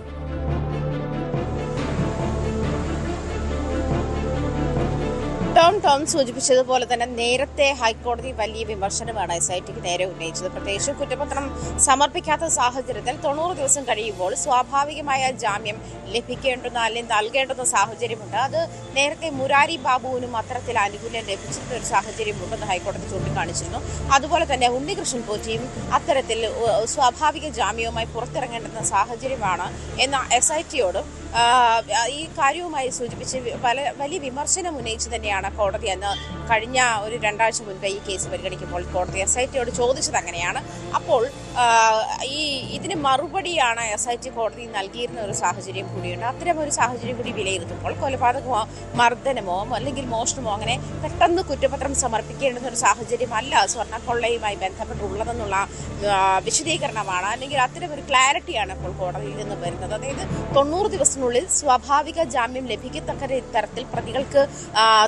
ടോം സൂചിപ്പിച്ചതുപോലെ തന്നെ നേരത്തെ ഹൈക്കോടതി വലിയ വിമർശനമാണ് SITക്ക് നേരെ ഉന്നയിച്ചത്. പ്രത്യേകിച്ച് കുറ്റപത്രം സമർപ്പിക്കാത്ത സാഹചര്യത്തിൽ 90 ദിവസം കഴിയുമ്പോൾ സ്വാഭാവികമായ ജാമ്യം ലഭിക്കേണ്ടുന്ന അല്ലെങ്കിൽ നൽകേണ്ടുന്ന സാഹചര്യമുണ്ട്. അത് നേരത്തെ മുരാരി ബാബുവിനും അത്തരത്തിൽ ആനുകൂല്യം ലഭിച്ചിരുന്ന ഒരു സാഹചര്യമുണ്ടെന്ന് ഹൈക്കോടതി ചൂണ്ടിക്കാണിച്ചിരുന്നു. അതുപോലെ തന്നെ ഉണ്ണികൃഷ്ണൻ പോറ്റിയും അത്തരത്തിൽ സ്വാഭാവിക ജാമ്യവുമായി പുറത്തിറങ്ങേണ്ടുന്ന സാഹചര്യമാണ് എന്ന SITയോട് ഈ കാര്യവുമായി സൂചിപ്പിച്ച് വലിയ വിമർശനം ഉന്നയിച്ച് തന്നെയാണ് കോടതി അന്ന് കഴിഞ്ഞ ഒരു 2 ആഴ്ച മുൻപ് ഈ കേസ് പരിഗണിക്കുമ്പോൾ കോടതി SITയോട് ചോദിച്ചത് അങ്ങനെയാണ്. അപ്പോൾ ഇതിന് മറുപടിയാണ് SIT കോടതി നൽകിയിരുന്ന ഒരു സാഹചര്യം കൂടിയുണ്ട്. അത്തരം ഒരു സാഹചര്യം കൂടി വിലയിരുത്തുമ്പോൾ കൊലപാതകമോ മർദ്ദനമോ അല്ലെങ്കിൽ മോഷണമോ അങ്ങനെ പെട്ടെന്ന് കുറ്റപത്രം സമർപ്പിക്കേണ്ടുന്ന ഒരു സാഹചര്യമല്ല സ്വർണ്ണക്കൊള്ളയുമായി ബന്ധപ്പെട്ടുള്ളതെന്നുള്ള വിശദീകരണമാണ്, അല്ലെങ്കിൽ അത്തരം ഒരു ക്ലാരിറ്റിയാണ് ഇപ്പോൾ കോടതിയിൽ നിന്ന് വരുന്നത്. അതായത് 90 ദിവസത്തിനുള്ളിൽ സ്വാഭാവിക ജാമ്യം ലഭിക്കത്തക്ക തരത്തിൽ പ്രതികൾക്ക്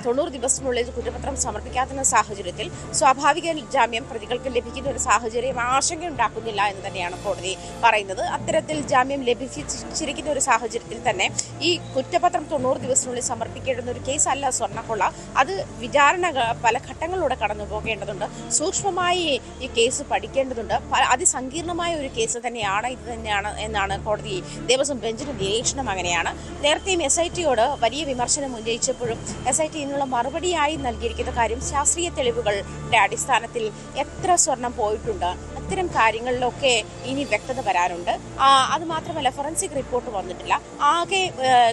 90 ദിവസത്തിനുള്ളിൽ കുറ്റപത്രം സമർപ്പിക്കാത്ത സാഹചര്യത്തിൽ സ്വാഭാവിക ജാമ്യം പ്രതികൾക്ക് ലഭിക്കുന്ന ഒരു സാഹചര്യം ആശങ്കയുണ്ടാക്കുന്നില്ല എന്ന് തന്നെയാണ് കോടതി പറയുന്നത്. അത്തരത്തിൽ ജാമ്യം ലഭിച്ചിരിക്കുന്ന ഒരു സാഹചര്യത്തിൽ തന്നെ ഈ കുറ്റപത്രം 90 ദിവസത്തിനുള്ളിൽ സമർപ്പിക്കേണ്ടുന്ന ഒരു കേസല്ല സ്വർണ്ണക്കൊള്ള. അത് വിചാരണ പല ഘട്ടങ്ങളിലൂടെ കടന്നു പോകേണ്ടതുണ്ട്. സൂക്ഷ്മമായി ഈ കേസ് പഠിക്കേണ്ടതുണ്ട്. അതിസങ്കീർണമായ ഒരു കേസ് തന്നെയാണ് ഇത് തന്നെയാണ് എന്നാണ് കോടതി ദേവസ്വം ബെഞ്ചിന്റെ നിരീക്ഷണം. അങ്ങനെയാണ് നേരത്തെയും SITയോട് വലിയ വിമർശനം ഉന്നയിച്ചപ്പോഴും SIT ഇതിനുള്ള മറുപടിയായി നൽകിയിരിക്കുന്ന കാര്യം ശാസ്ത്രീയ തെളിവുകളുടെ അടിസ്ഥാനത്തിൽ എത്ര സ്വർണം പോയിട്ടുണ്ട്, അത്തരം കാര്യങ്ങളിലൊക്കെ ഇനി വ്യക്തത വരാനുണ്ട്. അത് മാത്രമല്ല ഫോറൻസിക് റിപ്പോർട്ട് വന്നിട്ടില്ല. ആകെ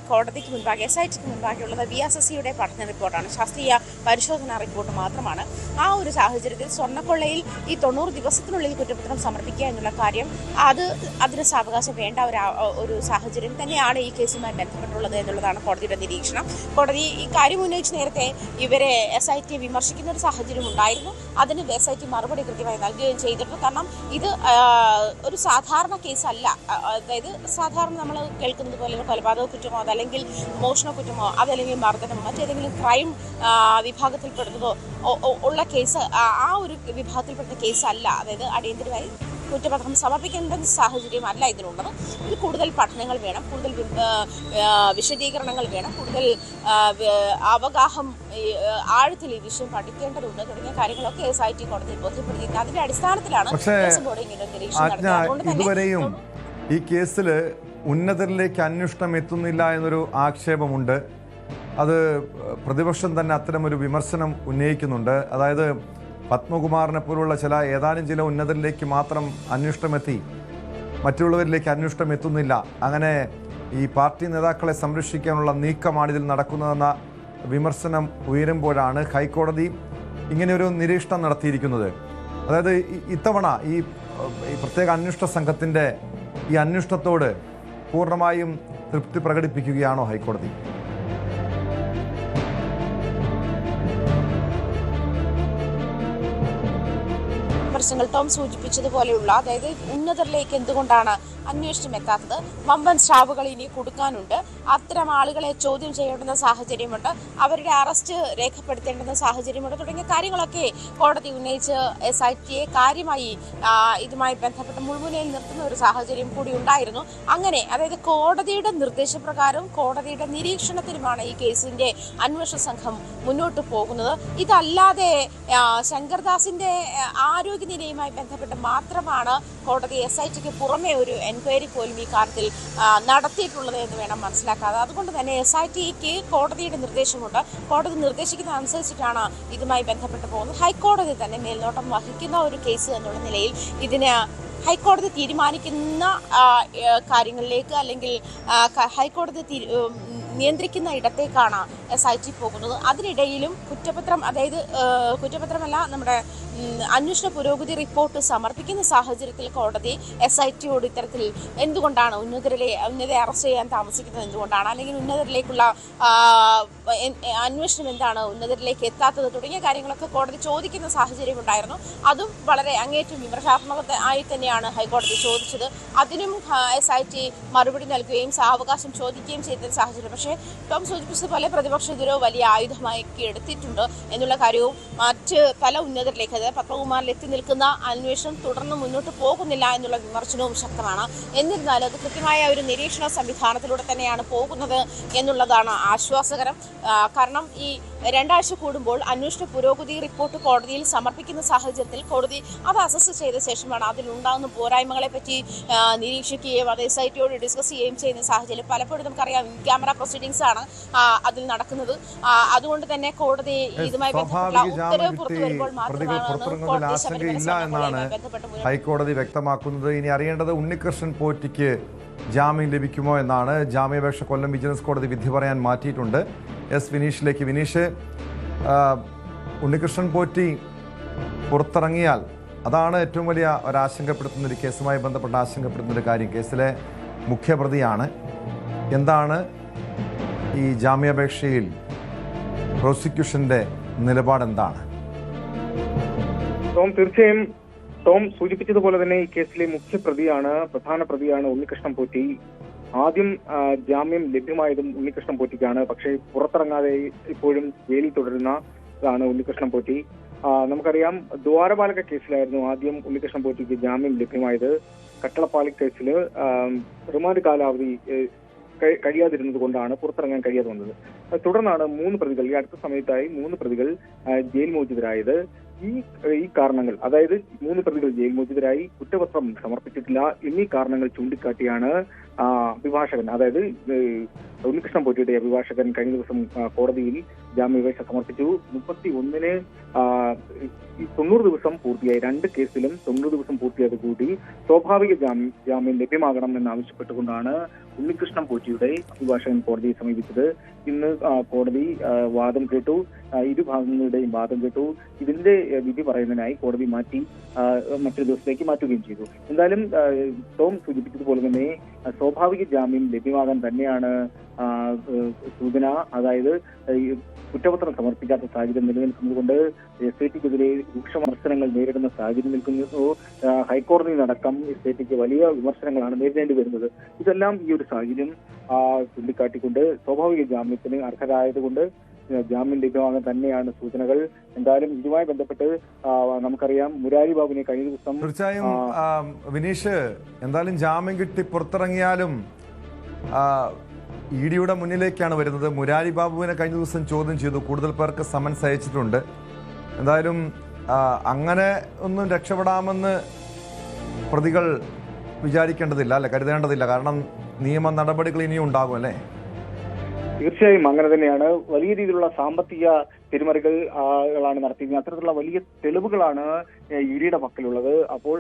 കോടതിക്ക് മുൻപാകെ SITക്ക് മുൻപാകെയുള്ളത് VSSCയുടെ പഠന റിപ്പോർട്ടാണ്, ശാസ്ത്രീയ പരിശോധനാ റിപ്പോർട്ട് മാത്രമാണ്. ആ ഒരു സാഹചര്യത്തിൽ സ്വർണ്ണക്കൊള്ളയിൽ ഈ 90 ദിവസത്തിനുള്ളിൽ കുറ്റപത്രം സമർപ്പിക്കുക എന്നുള്ള കാര്യം അതിന് സാവകാശം വേണ്ട ഒരു സാഹചര്യം തന്നെയാണ് ഈ കേസുമായി ബന്ധപ്പെട്ടുള്ളത് എന്നുള്ളതാണ് കോടതിയുടെ നിരീക്ഷണം. കോടതി ഈ കാര്യം ഉന്നയിച്ച് നേരത്തെ ഇവരെ SIT വിമർശിക്കുന്ന ഒരു സാഹചര്യം ഉണ്ടായിരുന്നു. അതിന് SIT മറുപടി കൃത്യമായി നൽകുകയും ചെയ്തിട്ടുണ്ട്. കാരണം ഇത് ഒരു സാധാരണ കേസല്ല. അതായത് സാധാരണ നമ്മൾ കേൾക്കുന്നത് പോലെ കൊലപാതക കുറ്റമോ അതല്ലെങ്കിൽ മോഷണ കുറ്റമോ അതല്ലെങ്കിൽ മർദ്ദനമോ മറ്റേതെങ്കിലും ക്രൈം വിഭാഗത്തിൽപ്പെടുന്നതോ ഉള്ള കേസ് ആ ഒരു വിഭാഗത്തിൽപ്പെടുന്ന കേസല്ല. അതായത് അടിയന്തരമായി കുറ്റപത്രം സമർപ്പിക്കേണ്ട സാഹചര്യമല്ല ഇതിനുള്ളത്. ഇതിൽ കൂടുതൽ പഠനങ്ങൾ വേണം, കൂടുതൽ വിശദീകരണങ്ങൾ വേണം, കൂടുതൽ അവഗാഹം ആഴത്തിൽ ഈ വിഷയം പഠിക്കേണ്ടതുണ്ട് തുടങ്ങിയ കാര്യങ്ങളൊക്കെ SIT കോടതിയിൽ ബോധ്യപ്പെടുത്തിയിട്ടുണ്ട്. അതിന്റെ അടിസ്ഥാനത്തിലാണ് ഇതുവരെയും ഈ കേസിൽ ഉന്നതരിലേക്ക് അന്വേഷണം എത്തുന്നില്ല എന്നൊരു ആക്ഷേപമുണ്ട്. അത് പ്രതിപക്ഷം തന്നെ അത്തരമൊരു വിമർശനം ഉന്നയിക്കുന്നുണ്ട്. അതായത് പത്മകുമാറിനെ പോലുള്ള ഏതാനും ചില ഉന്നതരിലേക്ക് മാത്രം അന്വേഷണമെത്തി, മറ്റുള്ളവരിലേക്ക് അന്വേഷണം എത്തുന്നില്ല. അങ്ങനെ ഈ പാർട്ടി നേതാക്കളെ സംരക്ഷിക്കാനുള്ള നീക്കമാണിതിൽ നടക്കുന്നതെന്ന വിമർശനം ഉയരുമ്പോഴാണ് ഹൈക്കോടതി ഇങ്ങനെയൊരു നിരീക്ഷണം നടത്തിയിരിക്കുന്നത്. അതായത് ഇത്തവണ ഈ പ്രത്യേക അന്വേഷണ സംഘത്തിൻ്റെ ഈ അന്വേഷണത്തോട് പൂർണ്ണമായും തൃപ്തി പ്രകടിപ്പിക്കുകയാണോ ഹൈക്കോടതി? പ്രശ്നങ്ങൾ ടോം സൂചിപ്പിച്ചതുപോലെയുള്ള, അതായത് ഉന്നതരിലേക്ക് എന്തുകൊണ്ടാണ് അന്വേഷണം എത്താത്തത്, വമ്പൻ സ്റ്റാഫുകൾ ഇനി കൊടുക്കാനുണ്ട്, അത്തരം ആളുകളെ ചോദ്യം ചെയ്യേണ്ടുന്ന സാഹചര്യമുണ്ട്, അവരുടെ അറസ്റ്റ് രേഖപ്പെടുത്തേണ്ടുന്ന സാഹചര്യമുണ്ട് തുടങ്ങിയ കാര്യങ്ങളൊക്കെ കോടതി ഉന്നയിച്ച് SITയെ കാര്യമായി ഇതുമായി ബന്ധപ്പെട്ട് മുൾമുനയിൽ നിർത്തുന്ന ഒരു സാഹചര്യം കൂടി ഉണ്ടായിരുന്നു. അങ്ങനെ അതായത് കോടതിയുടെ നിർദ്ദേശപ്രകാരം കോടതിയുടെ നിരീക്ഷണത്തിലുമാണ് ഈ കേസിന്റെ അന്വേഷണ സംഘം മുന്നോട്ട് പോകുന്നത്. ഇതല്ലാതെ ശങ്കർദാസിന്റെ ആരോഗ്യനിലയുമായി ബന്ധപ്പെട്ട് മാത്രമാണ് കോടതി SITക്ക് പുറമെ ഒരു എൻക്വയറി പോലും ഈ കാര്യത്തിൽ നടത്തിയിട്ടുള്ളത് എന്ന് വേണം മനസ്സിലാക്കാതെ. അതുകൊണ്ട് തന്നെ SITക്ക് കോടതിയുടെ നിർദ്ദേശമുണ്ട്. കോടതി നിർദ്ദേശിക്കുന്ന അനുസരിച്ചിട്ടാണ് ഇതുമായി ബന്ധപ്പെട്ട് പോകുന്നത്. ഹൈക്കോടതി തന്നെ മേൽനോട്ടം വഹിക്കുന്ന ഒരു കേസ് എന്നുള്ള നിലയിൽ ഇതിന് ഹൈക്കോടതി തീരുമാനിക്കുന്ന കാര്യങ്ങളിലേക്ക് അല്ലെങ്കിൽ ഹൈക്കോടതി നിയന്ത്രിക്കുന്ന ഇടത്തേക്കാണ് SIT പോകുന്നത്. അതിനിടയിലും കുറ്റപത്രം, അതായത് കുറ്റപത്രമല്ല, നമ്മുടെ അന്വേഷണ പുരോഗതി റിപ്പോർട്ട് സമർപ്പിക്കുന്ന സാഹചര്യത്തിൽ കോടതി SITയോട് ഇത്തരത്തിൽ എന്തുകൊണ്ടാണ് ഉന്നതരെ അറസ്റ്റ് ചെയ്യാൻ താമസിക്കുന്നത്, എന്തുകൊണ്ടാണ്, അല്ലെങ്കിൽ ഉന്നതരിലേക്കുള്ള അന്വേഷണം എന്താണ്, ഉന്നതരിലേക്ക് എത്താത്തത് തുടങ്ങിയ കാര്യങ്ങളൊക്കെ കോടതി ചോദിക്കുന്ന സാഹചര്യം ഉണ്ടായിരുന്നു. അതും വളരെ അങ്ങേറ്റം വിമർശാത്മകമായി തന്നെയാണ് ഹൈക്കോടതി ചോദിച്ചത്. അതിനും SIT മറുപടി നൽകുകയും സാവകാശം ചോദിക്കുകയും ചെയ്ത സാഹചര്യം. പക്ഷേ ടോം സൂചിപ്പിച്ചതുപോലെ പ്രതിപക്ഷ ഇതൊരു വലിയ ആയുധമായി എടുത്തിട്ടുണ്ട് എന്നുള്ള കാര്യവും മറ്റ് പല ഉന്നതരിലേക്ക്, അതായത് പത്മകുമാറിൽ എത്തി നിൽക്കുന്ന അന്വേഷണം തുടർന്ന് മുന്നോട്ട് പോകുന്നില്ല എന്നുള്ള വിമർശനവും ശക്തമാണ്. എന്നിരുന്നാലും അത് കൃത്യമായ ഒരു നിരീക്ഷണ സംവിധാനത്തിലൂടെ തന്നെയാണ് പോകുന്നത് എന്നുള്ളതാണ് ആശ്വാസകരം. കാരണം ഈ 2 ആഴ്ച കൂടുമ്പോൾ അന്വേഷണ പുരോഗതി റിപ്പോർട്ട് കോടതിയിൽ സമർപ്പിക്കുന്ന സാഹചര്യത്തിൽ കോടതി അത് അസസ് ചെയ്ത ശേഷമാണ് അതിലുണ്ടാകുന്ന പോരായ്മകളെ പറ്റി നിരീക്ഷിക്കുകയും അത് SITയോട് ഡിസ്കസ് ചെയ്യുകയും ചെയ്യുന്ന സാഹചര്യം. പലപ്പോഴും നമുക്കറിയാം ക്യാമറ പ്രൊസീഡിങ്സ് ആണ് അതിൽ നടക്കുന്നത്. അതുകൊണ്ട് തന്നെ കോടതി ഇതുമായി ബന്ധപ്പെട്ട ഉത്തരവ് പുറത്തു വരുമ്പോൾ എന്നാണ് ഹൈക്കോടതി വ്യക്തമാക്കുന്നത്. ഇനി അറിയേണ്ടത് ഉണ്ണികൃഷ്ണൻ പോറ്റിക്ക് ജാമ്യം ലഭിക്കുമോ എന്നാണ്. ജാമ്യാപേക്ഷ കൊല്ലം വിജിലൻസ് കോടതി വിധി പറയാൻ മാറ്റിയിട്ടുണ്ട്. വിനീഷിലേക്ക്. വിനീഷ്, ഉണ്ണികൃഷ്ണൻ പോറ്റി പുറത്തിറങ്ങിയാൽ അതാണ് ഏറ്റവും വലിയ ഒരാശങ്കപ്പെടുത്തുന്ന ഒരു കേസുമായി ബന്ധപ്പെട്ട ആശങ്കപ്പെടുത്തുന്ന ഒരു കാര്യം. കേസിലെ മുഖ്യപ്രതിയാണ്. എന്താണ് ഈ ജാമ്യാപേക്ഷയിൽ പ്രോസിക്യൂഷന്റെ നിലപാടെന്താണ്? തീർച്ചയായും ടോം സൂചിപ്പിച്ചതുപോലെ തന്നെ ഈ കേസിലെ മുഖ്യപ്രതിയാണ്, പ്രധാന പ്രതിയാണ് ഉണ്ണികൃഷ്ണൻ പോറ്റി. ആദ്യം ജാമ്യം ലഭ്യമായതും ഉണ്ണികൃഷ്ണൻ പോറ്റിക്കാണ്. പക്ഷേ പുറത്തിറങ്ങാതെ ഇപ്പോഴും ജയിലിൽ തുടരുന്നതാണ് ഉണ്ണികൃഷ്ണൻ പോറ്റി. നമുക്കറിയാം, ദ്വാരപാലക കേസിലായിരുന്നു ആദ്യം ഉണ്ണികൃഷ്ണൻ പോറ്റിക്ക് ജാമ്യം ലഭ്യമായത്. കട്ടളപ്പാളി കേസിൽ റിമാൻഡ് കാലാവധി കഴിയാതിരുന്നത് കൊണ്ടാണ് പുറത്തിറങ്ങാൻ കഴിയാതെ വന്നത്. തുടർന്നാണ് 3 പ്രതികൾ, ഈ അടുത്ത സമയത്തായി 3 പ്രതികൾ ജയിൽ മോചിതരായത്. ഈ കാരണങ്ങൾ, അതായത് 3 പ്രതികൾ ജയിൽ മോചിതരായി, കുറ്റപത്രം സമർപ്പിച്ചിട്ടില്ല എന്നീ കാരണങ്ങൾ ചൂണ്ടിക്കാട്ടിയാണ് അഭിഭാഷകൻ, അതായത് ഉണ്ണികൃഷ്ണൻ പോറ്റിയുടെ അഭിഭാഷകൻ കഴിഞ്ഞ ദിവസം കോടതിയിൽ ജാമ്യാപേക്ഷ സമർപ്പിച്ചു. 31-ന് 90 ദിവസം പൂർത്തിയായി. 2 കേസിലും 90 ദിവസം പൂർത്തിയായത് കൂടി സ്വാഭാവിക ജാമ്യം ലഭ്യമാകണം എന്നാവശ്യപ്പെട്ടുകൊണ്ടാണ് ഉണ്ണികൃഷ്ണൻ പോറ്റിയുടെ അഭിഭാഷകൻ കോടതിയെ സമീപിച്ചത്. ഇന്ന് കോടതി വാദം കേട്ടു, ഇരുഭാഗങ്ങളുടെയും വാദം കേട്ടു. ഇതിന്റെ വിധി പറയുന്നതിനായി കോടതി മറ്റൊരു ദിവസത്തേക്ക് മാറ്റുകയും ചെയ്തു. എന്തായാലും ടോം സൂചിപ്പിച്ചതുപോലെ തന്നെ സ്വാഭാവിക ജാമ്യം ലഭ്യമാകാൻ തന്നെയാണ് സൂചന. അതായത് കുറ്റപത്രം സമർപ്പിക്കാത്ത സാഹചര്യം നിലനിൽക്കുന്നതുകൊണ്ട് SITക്കെതിരെ രൂക്ഷ വിമർശനങ്ങൾ നേരിടുന്ന സാഹചര്യം നിൽക്കുന്നു. ഹൈക്കോടതിയിലടക്കം SITക്ക് വലിയ വിമർശനങ്ങളാണ് നേരിടേണ്ടി വരുന്നത്. ഇതെല്ലാം ഈ ഒരു സാഹചര്യം ചൂണ്ടിക്കാട്ടിക്കൊണ്ട് സ്വാഭാവിക ജാമ്യത്തിന് അർഹരായതുകൊണ്ട് ജാമ്യം ലഭ്യമാകാൻ തന്നെയാണ് സൂചനകൾ. എന്തായാലും ഇതുമായി ബന്ധപ്പെട്ട് നമുക്കറിയാം, മുരാരി ബാബുവിനെ കഴിഞ്ഞ ദിവസം തീർച്ചയായും വിനീഷ്, എന്തായാലും ജാമ്യം കിട്ടി പുറത്തിറങ്ങിയാലും EDയുടെ മുന്നിലേക്കാണ് വരുന്നത്. മുരാരി ബാബുവിനെ കഴിഞ്ഞ ദിവസം ചോദ്യം ചെയ്തു. കൂടുതൽ പേർക്ക് സമൻസ് അയച്ചിട്ടുണ്ട്. എന്തായാലും അങ്ങനെ ഒന്നും രക്ഷപ്പെടാമെന്ന് പ്രതികൾ വിചാരിക്കേണ്ടതില്ല, അല്ലെ, കരുതേണ്ടതില്ല. കാരണം നിയമ നടപടികൾ ഇനിയും ഉണ്ടാകും, അല്ലേ? തീർച്ചയായും അങ്ങനെ തന്നെയാണ്. വലിയ രീതിയിലുള്ള സാമ്പത്തിക തിരിമറികളാണ് നടത്തിയിരുന്നത്. അത്തരത്തിലുള്ള വലിയ തെളിവുകളാണ് EDയുടെ പക്കലുള്ളത്. അപ്പോൾ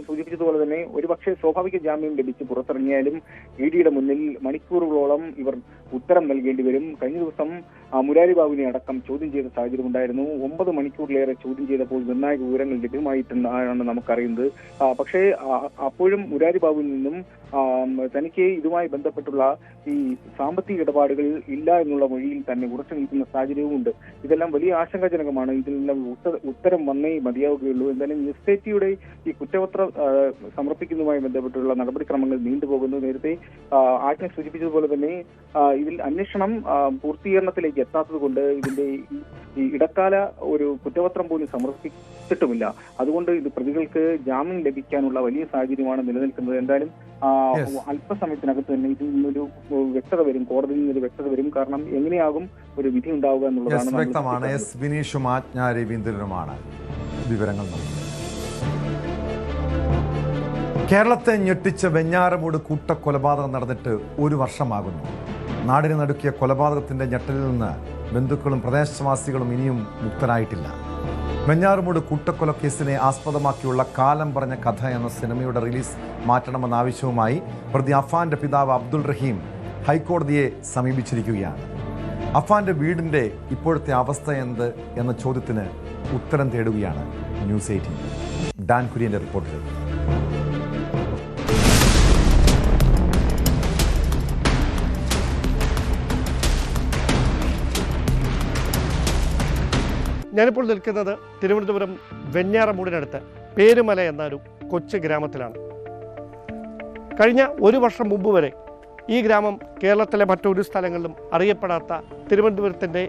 സൂചിപ്പിച്ചതുപോലെ തന്നെ ഒരുപക്ഷെ സ്വാഭാവിക ജാമ്യം ലഭിച്ച് പുറത്തിറങ്ങിയാലും EDയുടെ മുന്നിൽ മണിക്കൂറുകളോളം ഇവർ ഉത്തരം നൽകേണ്ടി വരും. കഴിഞ്ഞ ദിവസം മുരാരി ബാബുവിനെ അടക്കം ചോദ്യം ചെയ്ത സാഹചര്യം ഉണ്ടായിരുന്നു. 9 മണിക്കൂറിലേറെ ചോദ്യം ചെയ്തപ്പോൾ നിർണായക വിവരങ്ങൾ ലഭ്യമായിട്ടാണ് നമുക്കറിയുന്നത്. പക്ഷേ അപ്പോഴും മുരാരി ബാബുവിൽ നിന്നും തനിക്ക് ഇതുമായി ബന്ധപ്പെട്ടുള്ള ഈ സാമ്പത്തിക ഇടപാടുകൾ ഇല്ല എന്നുള്ള മൊഴിയിൽ തന്നെ ഉറച്ചു നിൽക്കുന്ന സാഹചര്യവുമുണ്ട്. ഇതെല്ലാം വലിയ ആശങ്കാജനകമാണ്. ഇതിനെല്ലാം ഉത്തരം വന്നേ മതിയാവുകയുള്ളൂ. എന്തായാലും എസ്ഐടിയുടെ ഈ കുറ്റപത്രം സമർപ്പിക്കുന്നതുമായി ബന്ധപ്പെട്ടുള്ള നടപടിക്രമങ്ങൾ നീണ്ടുപോകുന്നു. നേരത്തെ ആജ്ഞ സൂചിപ്പിച്ചതുപോലെ തന്നെ ഇതിൽ അന്വേഷണം പൂർത്തീകരണത്തിലേക്ക് എത്താത്തത് കൊണ്ട് ഇതിന്റെ ഈ ഇടക്കാല ഒരു കുറ്റപത്രം പോലും സമർപ്പിച്ചിട്ടുമില്ല. അതുകൊണ്ട് ഇത് പ്രതികൾക്ക് ജാമ്യം ലഭിക്കാനുള്ള വലിയ സാഹചര്യമാണ് നിലനിൽക്കുന്നത്. എന്തായാലും അല്പസമയത്തിനകത്ത് തന്നെ ഇതിൽ നിന്നൊരു വ്യക്തത വരും, കോടതിയിൽ നിന്നൊരു വ്യക്തത വരും. കാരണം എങ്ങനെയാകും ഒരു വിധി ഉണ്ടാവുക എന്നുള്ളതാണ് വ്യക്തമാണ്. എസ് വിനീഷും ആജ്ഞ രവീന്ദ്രനുമാണ് വിവരങ്ങൾ നൽകുന്നത്. കേരളത്തെ ഞെട്ടിച്ച വെഞ്ഞാറമൂട് കൂട്ടക്കൊലപാതകം നടന്നിട്ട് 1 വർഷമാകുന്നു. നാടിനെ നടുക്കിയ കൊലപാതകത്തിന്റെ ഞെട്ടലിൽ നിന്ന് ബന്ധുക്കളും പ്രദേശവാസികളും ഇനിയും മുക്തരായിട്ടില്ല. വെഞ്ഞാറമൂട് കൂട്ടക്കൊലക്കേസിനെ ആസ്പദമാക്കിയുള്ള കാലം പറഞ്ഞ കഥ എന്ന സിനിമയുടെ റിലീസ് മാറ്റണമെന്ന ആവശ്യവുമായി പ്രതി അഫാന്റെ പിതാവ് അബ്ദുൾ റഹീം ഹൈക്കോടതിയെ സമീപിച്ചിരിക്കുകയാണ്. അഫാന്റെ വീടിന്റെ ഇപ്പോഴത്തെ അവസ്ഥ എന്ത് എന്ന ചോദ്യത്തിന് ഉത്തരം തേടുകയാണ് ന്യൂസ് 18. ഡാൻ കുര്യന്റെ റിപ്പോർട്ടിലേക്ക്. ഞാനിപ്പോൾ നിൽക്കുന്നത് തിരുവനന്തപുരം വെഞ്ഞാറമൂടിനടുത്ത് പേരുമല എന്നൊരു കൊച്ചു ഗ്രാമത്തിലാണ്. കഴിഞ്ഞ 1 വർഷം മുമ്പ് വരെ ഈ ഗ്രാമം കേരളത്തിലെ മറ്റൊരു സ്ഥലങ്ങളിലും അറിയപ്പെടാത്ത തിരുവനന്തപുരത്തിൻ്റെ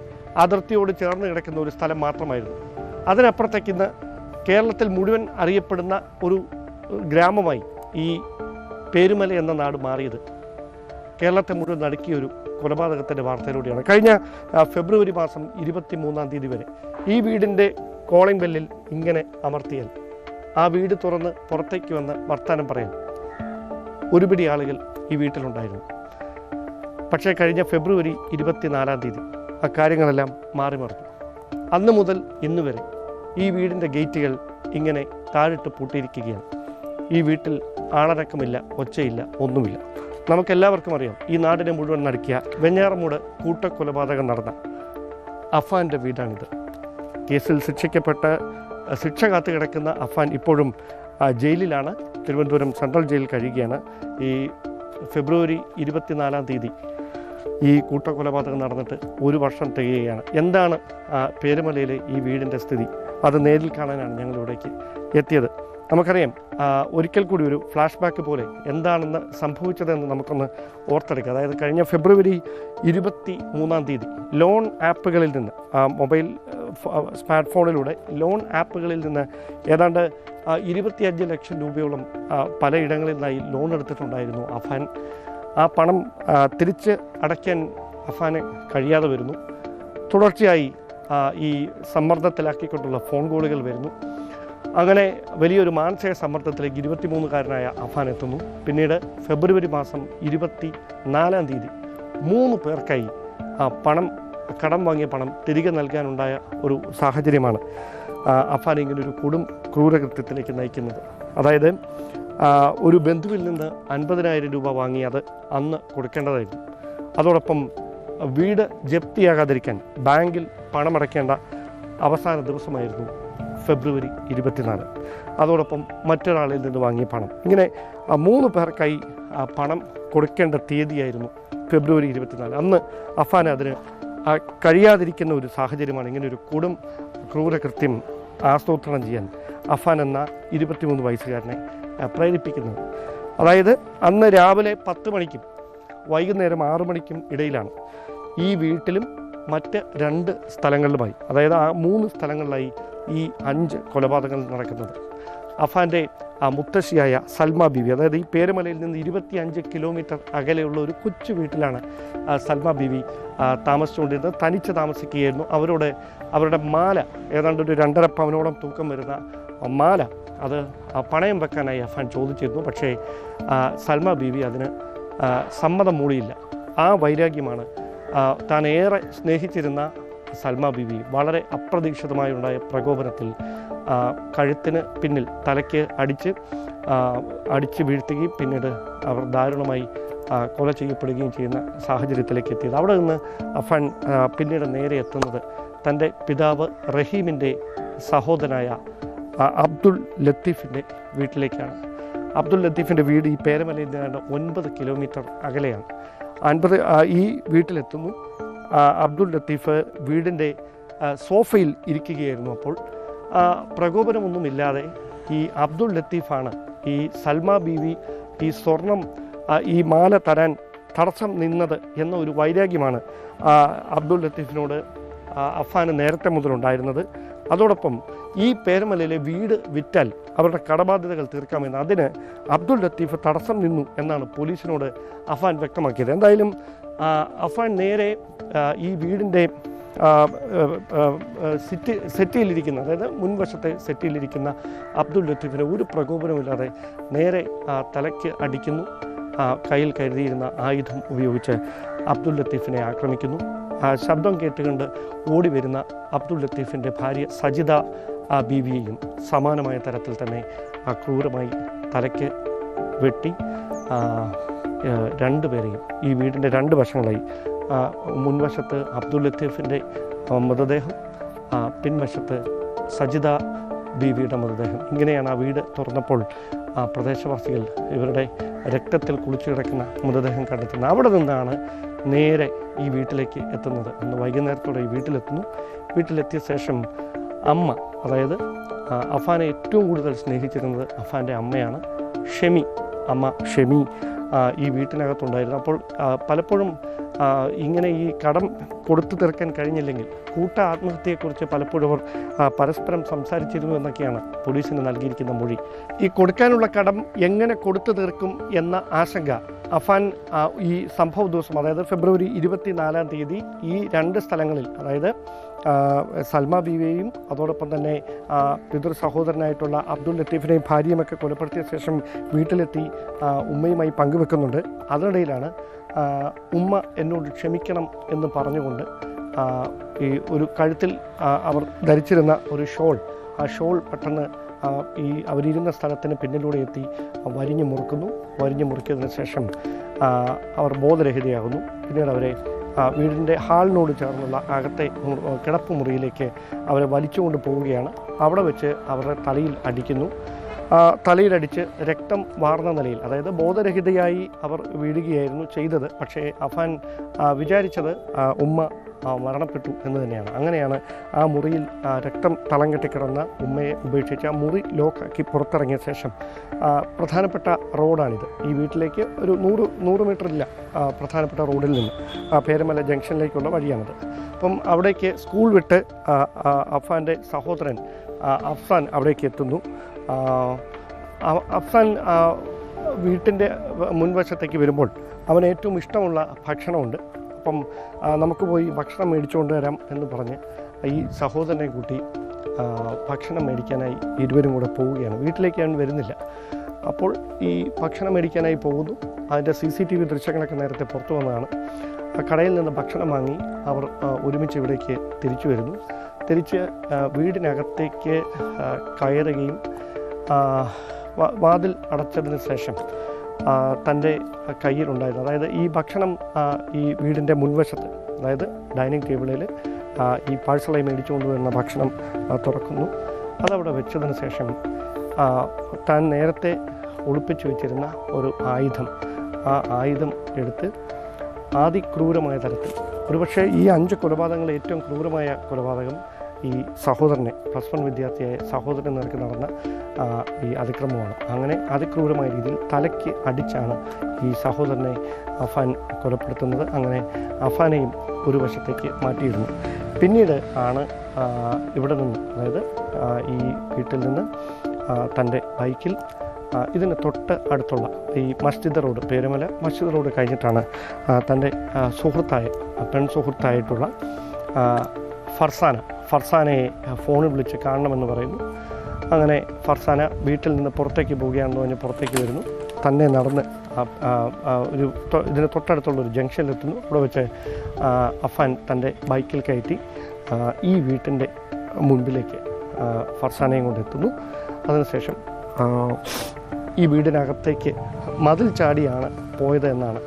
അതിർത്തിയോട് ചേർന്ന് കിടക്കുന്ന ഒരു സ്ഥലം മാത്രമായിരുന്നു. അതിനപ്പുറത്തേക്ക് ഇന്ന് കേരളത്തിൽ മുഴുവൻ അറിയപ്പെടുന്ന ഒരു ഗ്രാമമായി ഈ പേരുമല എന്ന നാട് മാറിയത് കേരളത്തെ മുഴുവൻ നടുക്കിയൊരു കൊലപാതകത്തിൻ്റെ വാർത്തയിലൂടെയാണ്. കഴിഞ്ഞ ഫെബ്രുവരി മാസം 23-ാം തീയതി വരെ ഈ വീടിൻ്റെ കോളിംഗ് ബെല്ലിൽ ഇങ്ങനെ അമർത്തിയാൽ ആ വീട് തുറന്ന് പുറത്തേക്ക് വന്ന് വർത്തമാനം പറയാൻ ഒരുപിടി ആളുകൾ ഈ വീട്ടിലുണ്ടായിരുന്നു. പക്ഷേ കഴിഞ്ഞ ഫെബ്രുവരി 24-ാം തീയതി ആ കാര്യങ്ങളെല്ലാം മാറിമറിഞ്ഞു. അന്ന് മുതൽ ഇന്ന് വരെ ഈ വീടിൻ്റെ ഗേറ്റുകൾ ഇങ്ങനെ താഴിട്ട് പൂട്ടിയിരിക്കുകയാണ്. ഈ വീട്ടിൽ ആളനക്കമില്ല, ഒച്ചയില്ല, ഒന്നുമില്ല. നമുക്കെല്ലാവർക്കും അറിയാം, ഈ നാടിനെ മുഴുവൻ നടുക്കിയ വെഞ്ഞാറമൂട് കൂട്ടക്കൊലപാതകം നടന്ന അഫാൻ്റെ വീടാണിത്. കേസിൽ ശിക്ഷിക്കപ്പെട്ട് ശിക്ഷ കാത്തു കിടക്കുന്ന അഫാൻ ഇപ്പോഴും ജയിലിലാണ്. തിരുവനന്തപുരം സെൻട്രൽ ജയിലിൽ കഴിയുകയാണ്. ഈ ഫെബ്രുവരി 24-ാം തീയതി ഈ കൂട്ടക്കൊലപാതകം നടന്നിട്ട് 1 വർഷം തികയുകയാണ്. എന്താണ് പേരുമലയിലെ ഈ വീടിൻ്റെ സ്ഥിതി? അത് നേരിൽ കാണാനാണ് ഞങ്ങളിവിടേക്ക് എത്തിയത്. നമുക്കറിയാം, ഒരിക്കൽ കൂടി ഒരു ഫ്ലാഷ് ബാക്ക് പോലെ എന്താണെന്ന് സംഭവിച്ചതെന്ന് നമുക്കൊന്ന് ഓർത്തെടുക്കുക. അതായത് കഴിഞ്ഞ ഫെബ്രുവരി 23-ാം തീയതി ലോൺ ആപ്പുകളിൽ നിന്ന്, മൊബൈൽ സ്മാർട്ട് ഫോണിലൂടെ ലോൺ ആപ്പുകളിൽ നിന്ന് ഏതാണ്ട് 25 ലക്ഷം രൂപയോളം പലയിടങ്ങളിൽ നിന്നായി ലോൺ എടുത്തിട്ടുണ്ടായിരുന്നു അഫാൻ. ആ പണം തിരിച്ച് അടയ്ക്കാൻ അഫാന് കഴിയാതെ വരുന്നു. തുടർച്ചയായി ഈ സമ്മർദ്ദത്തിലാക്കിക്കൊണ്ടുള്ള ഫോൺ കോളുകൾ വരുന്നു. അങ്ങനെ വലിയൊരു മാനസിക സമ്മർദ്ദത്തിലേക്ക് 23-കാരനായ അഫാൻ എത്തുന്നു. പിന്നീട് ഫെബ്രുവരി മാസം 24-ാം തീയതി 3 പേർക്കായി കടം വാങ്ങിയ പണം തിരികെ നൽകാനുണ്ടായ ഒരു സാഹചര്യമാണ് അഫാൻ ഇങ്ങനൊരു ക്രൂരകൃത്യത്തിലേക്ക് നയിക്കുന്നത്. അതായത് ഒരു ബന്ധുവിൽ നിന്ന് 50,000 രൂപ വാങ്ങി അത് അന്ന് കൊടുക്കേണ്ടതായിരുന്നു. അതോടൊപ്പം വീട് ജപ്തിയാകാതിരിക്കാൻ ബാങ്കിൽ പണമടയ്ക്കേണ്ട അവസാന ദിവസമായിരുന്നു ഫെബ്രുവരി 24. അതോടൊപ്പം മറ്റൊരാളിൽ നിന്ന് വാങ്ങിയ പണം, ഇങ്ങനെ 3 പേർക്കായി പണം കൊടുക്കേണ്ട തീയതിയായിരുന്നു ഫെബ്രുവരി 24. അന്ന് അഫാൻ അതിന് കഴിയാതിരിക്കുന്ന ഒരു സാഹചര്യമാണ് ഇങ്ങനെ ഒരു ക്രൂരകൃത്യം ആസൂത്രണം ചെയ്യാൻ അഫാൻ എന്ന 23 വയസ്സുകാരനെ പ്രേരിപ്പിക്കുന്നത്. അതായത് അന്ന് രാവിലെ 10 മണിക്കും വൈകുന്നേരം 6 മണിക്കും ഇടയിലാണ് ഈ വീട്ടിലും മറ്റ് 2 സ്ഥലങ്ങളിലുമായി, അതായത് ആ 3 സ്ഥലങ്ങളിലായി ഈ 5 കൊലപാതകങ്ങൾ നടക്കുന്നത്. അഫാൻ്റെ മുത്തശ്ശിയായ സൽമ ബീവി, അതായത് ഈ പേരുമലയിൽ നിന്ന് 25 കിലോമീറ്റർ അകലെയുള്ള ഒരു കൊച്ചു വീട്ടിലാണ് സൽമ ബീവി താമസിച്ചുകൊണ്ടിരുന്നത്. തനിച്ച് താമസിക്കുകയായിരുന്നു. അവരുടെ മാല, ഏതാണ്ട് ഒരു 2.5 പവനോളം തൂക്കം വരുന്ന മാല, അത് പണയം വെക്കാനായി അഫാൻ ചോദിച്ചിരുന്നു. പക്ഷേ സൽമ ബീവി അതിന് സമ്മതം മൂളിയില്ല. ആ വൈരാഗ്യമാണ് താൻ ഏറെ സ്നേഹിച്ചിരുന്ന സൽമ ബീവി വളരെ അപ്രതീക്ഷിതമായുണ്ടായ പ്രകോപനത്തിൽ കഴുത്തിന് പിന്നിൽ തലയ്ക്ക് അടിച്ച് വീഴ്ത്തുകയും പിന്നീട് അവർ ദാരുണമായി കൊല ചെയ്യപ്പെടുകയും ചെയ്യുന്ന സാഹചര്യത്തിലേക്ക് എത്തിയത്. അവിടെ നിന്ന് അഫാൻ പിന്നീട് നേരെ എത്തുന്നത് തൻ്റെ പിതാവ് റഹീമിൻ്റെ സഹോദരനായ അബ്ദുൾ ലത്തീഫിൻ്റെ വീട്ടിലേക്കാണ്. അബ്ദുൾ ലത്തീഫിൻ്റെ വീട് ഈ പേരമലയിൽ നിന്ന് 9 കിലോമീറ്റർ അകലെയാണ്. ഈ വീട്ടിലെത്തുന്നു. അബ്ദുൾ ലത്തീഫ് വീടിൻ്റെ സോഫയിൽ ഇരിക്കുകയായിരുന്നു. അപ്പോൾ പ്രകോപനമൊന്നുമില്ലാതെ ഈ അബ്ദുൾ ലത്തീഫാണ് ഈ സൽമ ബീവി ഈ സ്വർണം ഈ മാല തരാൻ തടസ്സം നിന്നത് എന്ന ഒരു വൈരാഗ്യമാണ് അബ്ദുൾ ലത്തീഫിനോട് അഫാന് നേരത്തെ മുതലുണ്ടായിരുന്നത്. അതോടൊപ്പം ഈ പേരമലയിലെ വീട് വിറ്റാൽ അവരുടെ കടബാധ്യതകൾ തീർക്കാമെന്ന് അതിന് അബ്ദുൾ ലത്തീഫ് തടസ്സം നിന്നു എന്നാണ് പോലീസിനോട് അഫാൻ വ്യക്തമാക്കിയത്. എന്തായാലും അഫാൻ നേരെ ഈ വീടിൻ്റെ സെറ്റിയിലിരിക്കുന്ന, അതായത് മുൻവശത്തെ സെറ്റിയിലിരിക്കുന്ന അബ്ദുൾ ലത്തീഫിനെ ഒരു പ്രകോപനമില്ലാതെ നേരെ തലയ്ക്ക് അടിക്കുന്നു. കയ്യിൽ കരുതിയിരുന്ന ആയുധം ഉപയോഗിച്ച് അബ്ദുൾ ലത്തീഫിനെ ആക്രമിക്കുന്നു. ശബ്ദം കേട്ടുകൊണ്ട് ഓടി വരുന്ന അബ്ദുൾ ലത്തീഫിൻ്റെ ഭാര്യ സജിദ ബീവിയെയും സമാനമായ തരത്തിൽ തന്നെ ക്രൂരമായി തലയ്ക്ക് വെട്ടി രണ്ടുപേരെയും ഈ വീടിൻ്റെ രണ്ട് വശങ്ങളായി, മുൻവശത്ത് അബ്ദുൾ ലത്തീഫിൻ്റെ മൃതദേഹം, പിൻവശത്ത് സജിദ ബീവിയുടെ മൃതദേഹം. ഇങ്ങനെയാണ് ആ വീട് തുറന്നപ്പോൾ പ്രദേശവാസികൾ ഇവരുടെ രക്തത്തിൽ കുളിച്ചു കിടക്കുന്ന മൃതദേഹം കണ്ടെത്തുന്നത്. അവിടെ നിന്നാണ് നേരെ ഈ വീട്ടിലേക്ക് എത്തുന്നത്. അന്ന് വൈകുന്നേരത്തോടെ ഈ വീട്ടിലെത്തുന്നു. വീട്ടിലെത്തിയ ശേഷം അമ്മ, അതായത് അഫാനെ ഏറ്റവും കൂടുതൽ സ്നേഹിച്ചിരുന്നത് അഫാൻ്റെ അമ്മയാണ്, ഷെമി, അമ്മ ഷെമി ഈ വീട്ടിനകത്തുണ്ടായിരുന്നു. അപ്പോൾ പലപ്പോഴും ഇങ്ങനെ ഈ കടം കൊടുത്തു തീർക്കാൻ കഴിഞ്ഞില്ലെങ്കിൽ കൂട്ട ആത്മഹത്യയെക്കുറിച്ച് പലപ്പോഴും അവർ പരസ്പരം സംസാരിച്ചിരുന്നു എന്നൊക്കെയാണ് പോലീസിന് നൽകിയിരിക്കുന്ന മൊഴി. ഈ കൊടുക്കാനുള്ള കടം എങ്ങനെ കൊടുത്തു തീർക്കും എന്ന ആശങ്ക അഫാൻ ഈ സംഭവ ദിവസം, അതായത് ഫെബ്രുവരി 24-ാം തീയതി ഈ രണ്ട് സ്ഥലങ്ങളിൽ, അതായത് സൽമ ബീവിയെയും അതോടൊപ്പം തന്നെ പിതൃ സഹോദരനായിട്ടുള്ള അബ്ദുൾ ലത്തീഫിനെയും ഭാര്യയുമൊക്കെ കൊലപ്പെടുത്തിയ ശേഷം വീട്ടിലെത്തി ഉമ്മയുമായി പങ്കുവെക്കുന്നുണ്ട്. അതിനിടയിലാണ് ഉമ്മ എന്നോട് ക്ഷമിക്കണം എന്ന് പറഞ്ഞുകൊണ്ട് ഈ ഒരു കഴുത്തിൽ അവർ ധരിച്ചിരുന്ന ഒരു ഷോൾ, ആ ഷോൾ പെട്ടെന്ന് ഈ അവരിരുന്ന സ്ഥലത്തിന് പിന്നിലൂടെ എത്തി വരിഞ്ഞു മുറുക്കുന്നു. വരിഞ്ഞു മുറുക്കിയതിന് ശേഷം അവർ ബോധരഹിതയാകുന്നു. പിന്നീട് അവരെ വീടിൻ്റെ ഹാളിനോട് ചേർന്നുള്ള അകത്തെ കിടപ്പ് മുറിയിലേക്ക് അവരെ വലിച്ചുകൊണ്ട് പോവുകയാണ്. അവിടെ വെച്ച് അവരുടെ തലയിൽ അടിക്കുന്നു. തലയിലടിച്ച് രക്തം വാർന്ന നിലയിൽ, അതായത് ബോധരഹിതയായി അവർ വീഴുകയായിരുന്നു ചെയ്തത്. പക്ഷേ അഫാൻ വിചാരിച്ചത് ഉമ്മ മരണപ്പെട്ടു എന്ന് തന്നെയാണ്. അങ്ങനെയാണ് ആ മുറിയിൽ രക്തം തളം കെട്ടിക്കിടന്ന ഉമ്മയെ ഉപേക്ഷിച്ച് ആ മുറി ലോക്കാക്കി പുറത്തിറങ്ങിയ ശേഷം പ്രധാനപ്പെട്ട റോഡാണിത്. ഈ വീട്ടിലേക്ക് ഒരു 100 മീറ്ററില്ല പ്രധാനപ്പെട്ട റോഡിൽ നിന്ന് പേരമല ജംഗ്ഷനിലേക്കുള്ള വഴിയാണിത്. അപ്പം അവിടേക്ക് സ്കൂൾ വിട്ട് അഫാൻ്റെ സഹോദരൻ അഫ്സാൻ അവിടേക്ക് എത്തുന്നു. അഫ്സാൻ വീട്ടിൻ്റെ മുൻവശത്തേക്ക് വരുമ്പോൾ അവന് ഏറ്റവും ഇഷ്ടമുള്ള ഭക്ഷണമുണ്ട്. അപ്പം നമുക്ക് പോയി ഭക്ഷണം മേടിച്ചുകൊണ്ട് വരാം എന്ന് പറഞ്ഞ് ഈ സഹോദരനെ കൂട്ടി ഭക്ഷണം മേടിക്കാനായി ഇരുവരും കൂടെ പോവുകയാണ്. വീട്ടിലേക്ക് അവൻ വരുന്നില്ല. അപ്പോൾ ഈ ഭക്ഷണം മേടിക്കാനായി പോകുന്നു. അതിൻ്റെ CCTV ദൃശ്യങ്ങളൊക്കെ നേരത്തെ പുറത്തു വന്നതാണ്. കടയിൽ നിന്ന് ഭക്ഷണം വാങ്ങി അവർ ഒരുമിച്ച് ഇവിടേക്ക് തിരിച്ചു വരുന്നു. തിരിച്ച് വീടിനകത്തേക്ക് കയറുകയും വാതിൽ അടച്ചതിന് ശേഷം തൻ്റെ കയ്യിലുണ്ടായിരുന്നു, അതായത് ഈ ഭക്ഷണം ഈ വീടിൻ്റെ മുൻവശത്ത്, അതായത് ഡൈനിങ് ടേബിളിൽ ഈ പാഴ്സലായി മേടിച്ചുകൊണ്ട് വരുന്ന ഭക്ഷണം തുറക്കുന്നു. അതവിടെ വെച്ചതിന് ശേഷം താൻ നേരത്തെ ഒളിപ്പിച്ചു വെച്ചിരുന്ന ഒരു ആയുധം, ആ ആയുധം എടുത്ത് അതിക്രൂരമായ തരത്തിൽ, ഒരുപക്ഷെ ഈ 5 കൊലപാതകങ്ങൾ ഏറ്റവും ക്രൂരമായ കൊലപാതകം ഈ സഹോദരനെ, +1 വിദ്യാർത്ഥിയായ സഹോദരൻ നേർക്ക് നടന്ന ഈ അതിക്രമമാണ്. അങ്ങനെ അതിക്രൂരമായ രീതിയിൽ തലയ്ക്ക് അടിച്ചാണ് ഈ സഹോദരനെ അഫാൻ കൊലപ്പെടുത്തുന്നത്. അങ്ങനെ അഫാനെയും ഒരു വശത്തേക്ക് മാറ്റിയിടുന്നു. പിന്നീട് ആണ് ഇവിടെ നിന്ന്, അതായത് ഈ വീട്ടിൽ നിന്ന് തൻ്റെ ബൈക്കിൽ ഇതിന് തൊട്ട് അടുത്തുള്ള ഈ മസ്ജിദ് റോഡ്, പേരമല മസ്ജിദ് റോഡ് കഴിഞ്ഞിട്ടാണ് തൻ്റെ സുഹൃത്തായ, സുഹൃത്തായിട്ടുള്ള ഫർസാനയെ ഫോണിൽ വിളിച്ച് കാണണമെന്ന് പറയുന്നു. അങ്ങനെ ഫർസാന വീട്ടിൽ നിന്ന് പുറത്തേക്ക് പോവുകയാണെന്ന് പറഞ്ഞ് പുറത്തേക്ക് വരുന്നു. തന്നെ നടന്ന് ഇതിന് തൊട്ടടുത്തുള്ളൊരു ജംഗ്ഷനിലെത്തുന്നു. അവിടെ വെച്ച് അഫാൻ തൻ്റെ ബൈക്കിൽ കയറ്റി ഈ വീട്ടിൻ്റെ മുൻപിലേക്ക് ഫർസാനയും കൊണ്ടെത്തുന്നു. അതിനുശേഷം ഈ വീടിനകത്തേക്ക് മതിൽ ചാടിയാണ് പോയത് എന്നാണ്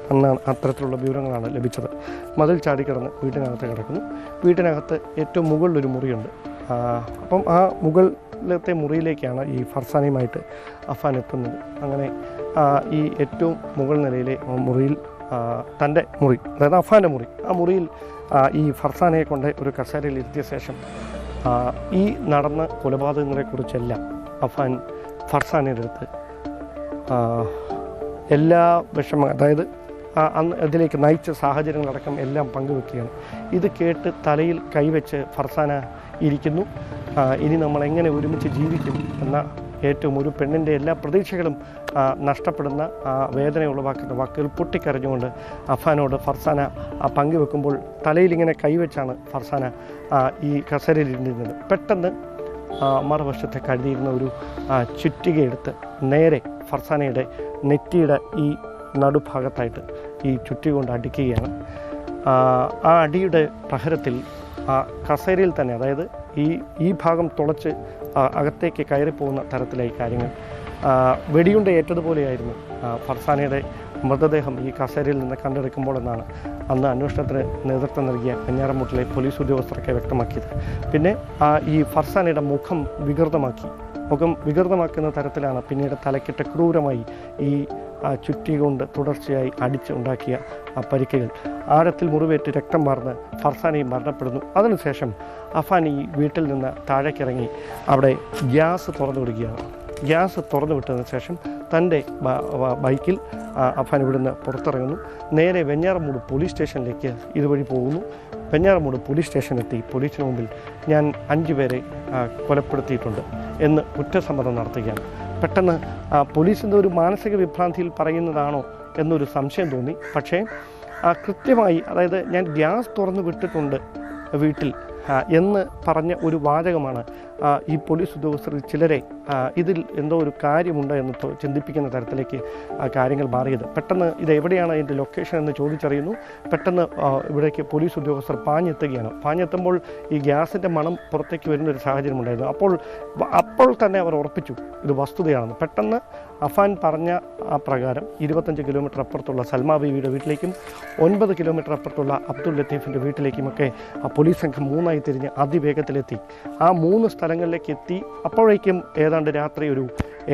അത്തരത്തിലുള്ള വിവരങ്ങളാണ് ലഭിച്ചത്. മതിൽ ചാടി കിടന്ന് വീട്ടിനകത്ത് കിടക്കുന്നു. വീട്ടിനകത്ത് ഏറ്റവും മുകളിലൊരു മുറിയുണ്ട്. അപ്പം ആ മുകളിലത്തെ മുറിയിലേക്കാണ് ഈ ഫർസാനയുമായിട്ട് അഫാൻ എത്തുന്നത്. അങ്ങനെ ഈ ഏറ്റവും മുകൾ നിലയിലെ മുറിയിൽ തൻ്റെ മുറി, അതായത് അഫാൻ്റെ മുറി, ആ മുറിയിൽ ഈ ഫർസാനയെ കൊണ്ട് ഒരു കസേരയിൽ ഇരുത്തിയ ശേഷം ഈ നടന്ന കൊലപാതകങ്ങളെക്കുറിച്ചെല്ലാം അഫാൻ ഫർസാനയുടെ അടുത്ത് എല്ലാ അതായത് അന്ന് ഇതിലേക്ക് നയിച്ച സാഹചര്യങ്ങളടക്കം എല്ലാം പങ്കുവെക്കുകയാണ്. ഇത് കേട്ട് തലയിൽ കൈവച്ച് ഫർസാന ഇരിക്കുന്നു. ഇനി നമ്മൾ എങ്ങനെ ഒരുമിച്ച് ജീവിക്കും എന്ന ഏറ്റവും ഒരു പെണ്ണിൻ്റെ എല്ലാ പ്രതീക്ഷകളും നഷ്ടപ്പെടുന്ന വേദന ഉളവാക്കുന്ന വാക്കുകൾ പൊട്ടിക്കരഞ്ഞുകൊണ്ട് അഫാനോട് ഫർസാന പങ്കുവെക്കുമ്പോൾ തലയിലിങ്ങനെ കൈവച്ചാണ് ഫർസാന ഈ കസേരയിലിരുന്നിരുന്നത്. പെട്ടെന്ന് മറുവശത്തെ കഴുതിയിരുന്ന ഒരു ചുറ്റികയെടുത്ത് നേരെ ഫർസാനയുടെ നെറ്റിയുടെ ഈ നടുഭാഗത്തായിട്ട് ഈ ചുറ്റിക കൊണ്ട് അടിക്കുകയാണ്. ആ അടിയുടെ പ്രഹരത്തിൽ കസേരയിൽ തന്നെ, അതായത് ഈ ഭാഗം തുളച്ച് അകത്തേക്ക് കയറിപ്പോകുന്ന തരത്തിലായി കാര്യങ്ങൾ. വെടിയുണ്ട ഏറ്റതുപോലെയായിരുന്നു ഫർസാനയുടെ മൃതദേഹം ഈ കസേരയിൽ നിന്ന് കണ്ടെടുക്കുമ്പോൾ എന്നാണ് അന്ന് അന്വേഷണത്തിന് നേതൃത്വം നൽകിയ വെഞ്ഞാറമൂട്ടിലെ പോലീസ് ഉദ്യോഗസ്ഥരൊക്കെ വ്യക്തമാക്കിയത്. പിന്നെ ഈ ഫർസാനയുടെ മുഖം വികൃതമാക്കുന്ന തരത്തിലാണ് പിന്നീട് തലക്കിട്ട് ക്രൂരമായി ഈ ചുറ്റി കൊണ്ട് തുടർച്ചയായി അടിച്ചുണ്ടാക്കിയ പരിക്കുകൾ. ആഴത്തിൽ മുറിവേറ്റ് രക്തം വാർന്ന് ഫർസാനയും മരണപ്പെടുന്നു. അതിനുശേഷം അഫാൻ ഈ വീട്ടിൽ നിന്ന് താഴേക്കിറങ്ങി അവിടെ ഗ്യാസ് തുറന്നു വിടുകയാണ്. ഗ്യാസ് തുറന്നു വിട്ടതിന് ശേഷം തൻ്റെ ബൈക്കിൽ അഫാൻ ഇവിടുന്ന് പുറത്തിറങ്ങുന്നു. നേരെ വെഞ്ഞാറമൂട് പോലീസ് സ്റ്റേഷനിലേക്ക് ഇതുവഴി പോകുന്നു. വെഞ്ഞാറമൂട് പോലീസ് സ്റ്റേഷനെത്തി പോലീസിന് മുമ്പിൽ ഞാൻ 5 പേരെ കൊലപ്പെടുത്തിയിട്ടുണ്ട് എന്ന് കുറ്റസമ്മതം നടത്തുകയാണ്. പെട്ടെന്ന് പോലീസിൻ്റെ ഒരു മാനസിക വിഭ്രാന്തിയിൽ പറയുന്നതാണോ എന്നൊരു സംശയം തോന്നി. പക്ഷേ കൃത്യമായി, അതായത് ഞാൻ ഗ്യാസ് തുറന്നു വിട്ടിട്ടുണ്ട് വീട്ടിൽ എന്ന് പറഞ്ഞ ഒരു വാചകമാണ് ഈ പോലീസ് ഉദ്യോഗസ്ഥർ ചിലരെ ഇതിൽ എന്തോ ഒരു കാര്യമുണ്ട് എന്ന് ചിന്തിപ്പിക്കുന്ന തരത്തിലേക്ക് കാര്യങ്ങൾ മാറിയത്. പെട്ടെന്ന് ഇത് എവിടെയാണ് അതിൻ്റെ ലൊക്കേഷൻ എന്ന് ചോദിച്ചറിയുന്നു. പെട്ടെന്ന് ഇവിടേക്ക് പോലീസ് ഉദ്യോഗസ്ഥർ പാഞ്ഞെത്തുമ്പോൾ ഈ ഗ്യാസിൻ്റെ മണം പുറത്തേക്ക് വരുന്നൊരു സാഹചര്യം ഉണ്ടായിരുന്നു. അപ്പോൾ തന്നെ അവർ ഉറപ്പിച്ചു ഇത് വസ്തുതയാണെന്ന്. പെട്ടെന്ന് അഫാൻ പറഞ്ഞ പ്രകാരം 25 കിലോമീറ്റർ അപ്പുറത്തുള്ള സൽമാ ബീവിയുടെ വീട്ടിലേക്കും 9 കിലോമീറ്റർ അപ്പുറത്തുള്ള അബ്ദുൽ ലത്തീഫിൻ്റെ വീട്ടിലേക്കുമൊക്കെ പോലീസ് സംഘം 3ആയി തിരിഞ്ഞ് അതിവേഗത്തിലെത്തി. ആ 3 സ്ഥലങ്ങളിലേക്ക് എത്തി. അപ്പോഴേക്കും ഏതാണ്ട് രാത്രി ഒരു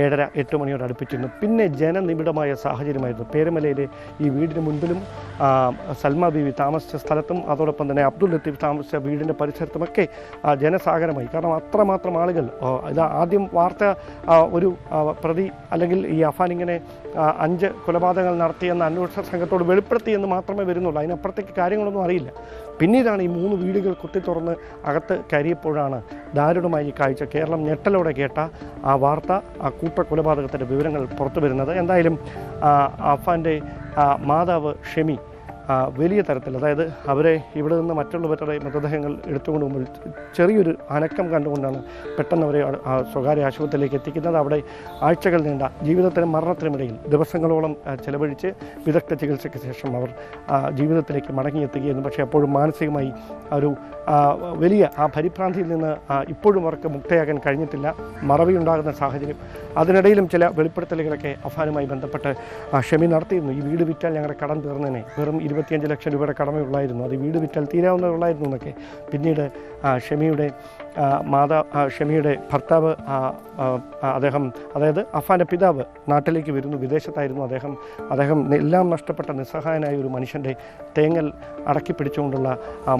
7:30-8 മണിയോട് അടുപ്പിച്ചിരുന്നു. പിന്നെ ജനനിബിഡമായ സാഹചര്യമായിരുന്നു. പേരമലയിലെ ഈ വീടിന് മുൻപിലും സൽമാ ബീവി താമസിച്ച സ്ഥലത്തും അതോടൊപ്പം തന്നെ അബ്ദുൽ ലത്തീഫ് താമസിച്ച വീടിൻ്റെ പരിസരത്തുമൊക്കെ ജനസാഗരമായി. കാരണം അത്രമാത്രം ആളുകൾ ഇത് ആദ്യം വാർത്ത ഒരു പ്രതി അല്ലെങ്കിൽ ഈ അഫാൻ ഇങ്ങനെ 5 കൊലപാതകങ്ങൾ നടത്തിയെന്ന് അന്വേഷണ സംഘത്തോട് വെളിപ്പെടുത്തിയെന്ന് മാത്രമേ വരുന്നുള്ളൂ. അതിനപ്പുറത്തേക്ക് കാര്യങ്ങളൊന്നും അറിയില്ല. പിന്നീടാണ് ഈ 3 വീടുകൾ കുത്തി തുറന്ന് അകത്ത് കയറിയപ്പോഴാണ് ദാരുണമായി കാഴ്ച. കേരളം ഞെട്ടലോടെ കേട്ട ആ വാർത്ത, ആ കൂട്ടക്കൊലപാതകത്തിൻ്റെ വിവരങ്ങൾ പുറത്തു വരുന്നത്. എന്തായാലും അഫാൻ്റെ മാതാവ് ഷെമി വലിയ തരത്തിൽ, അതായത് അവരെ ഇവിടെ നിന്ന് മറ്റുള്ളവരുടെ മൃതദേഹങ്ങൾ എടുത്തുകൊണ്ട് പോകുമ്പോൾ ചെറിയൊരു അനക്കം കണ്ടുകൊണ്ടാണ് പെട്ടെന്ന് അവരെ സ്വകാര്യ ആശുപത്രിയിലേക്ക് എത്തിക്കുന്നത്. അവിടെ ആഴ്ചകൾ നീണ്ട ജീവിതത്തിനും മരണത്തിനുമിടയിൽ ദിവസങ്ങളോളം ചെലവഴിച്ച് വിദഗ്ധ ചികിത്സയ്ക്ക് ശേഷം അവർ ജീവിതത്തിലേക്ക് മടങ്ങിയെത്തുകയായിരുന്നു. പക്ഷേ അപ്പോഴും മാനസികമായി ഒരു വലിയ പരിഭ്രാന്തിയിൽ നിന്ന് ഇപ്പോഴും അവർക്ക് മുക്തയാകാൻ കഴിഞ്ഞിട്ടില്ല. മറവിയുണ്ടാകുന്ന സാഹചര്യം. അതിനിടയിലും ചില വെളിപ്പെടുത്തലുകളൊക്കെ അഫാനുമായി ബന്ധപ്പെട്ട് ഷെമി നടത്തിയിരുന്നു. ഈ വീട് വിറ്റാൽ ഞങ്ങളുടെ കടം തീർന്നേനെ, വെറും 25 ലക്ഷം രൂപയുടെ കടമയുള്ളായിരുന്നു, അത് വീട് വിറ്റാൽ തീരാവുന്നതുള്ളായിരുന്നു എന്നൊക്കെ. പിന്നീട് ഷെമിയുടെ ഭർത്താവ് അദ്ദേഹം, അതായത് അഫാൻ്റെ പിതാവ് നാട്ടിലേക്ക് വരുന്നു. വിദേശത്തായിരുന്നു അദ്ദേഹം എല്ലാം നഷ്ടപ്പെട്ട നിസ്സഹായനായ ഒരു മനുഷ്യൻ്റെ തേങ്ങൽ അടക്കി പിടിച്ചുകൊണ്ടുള്ള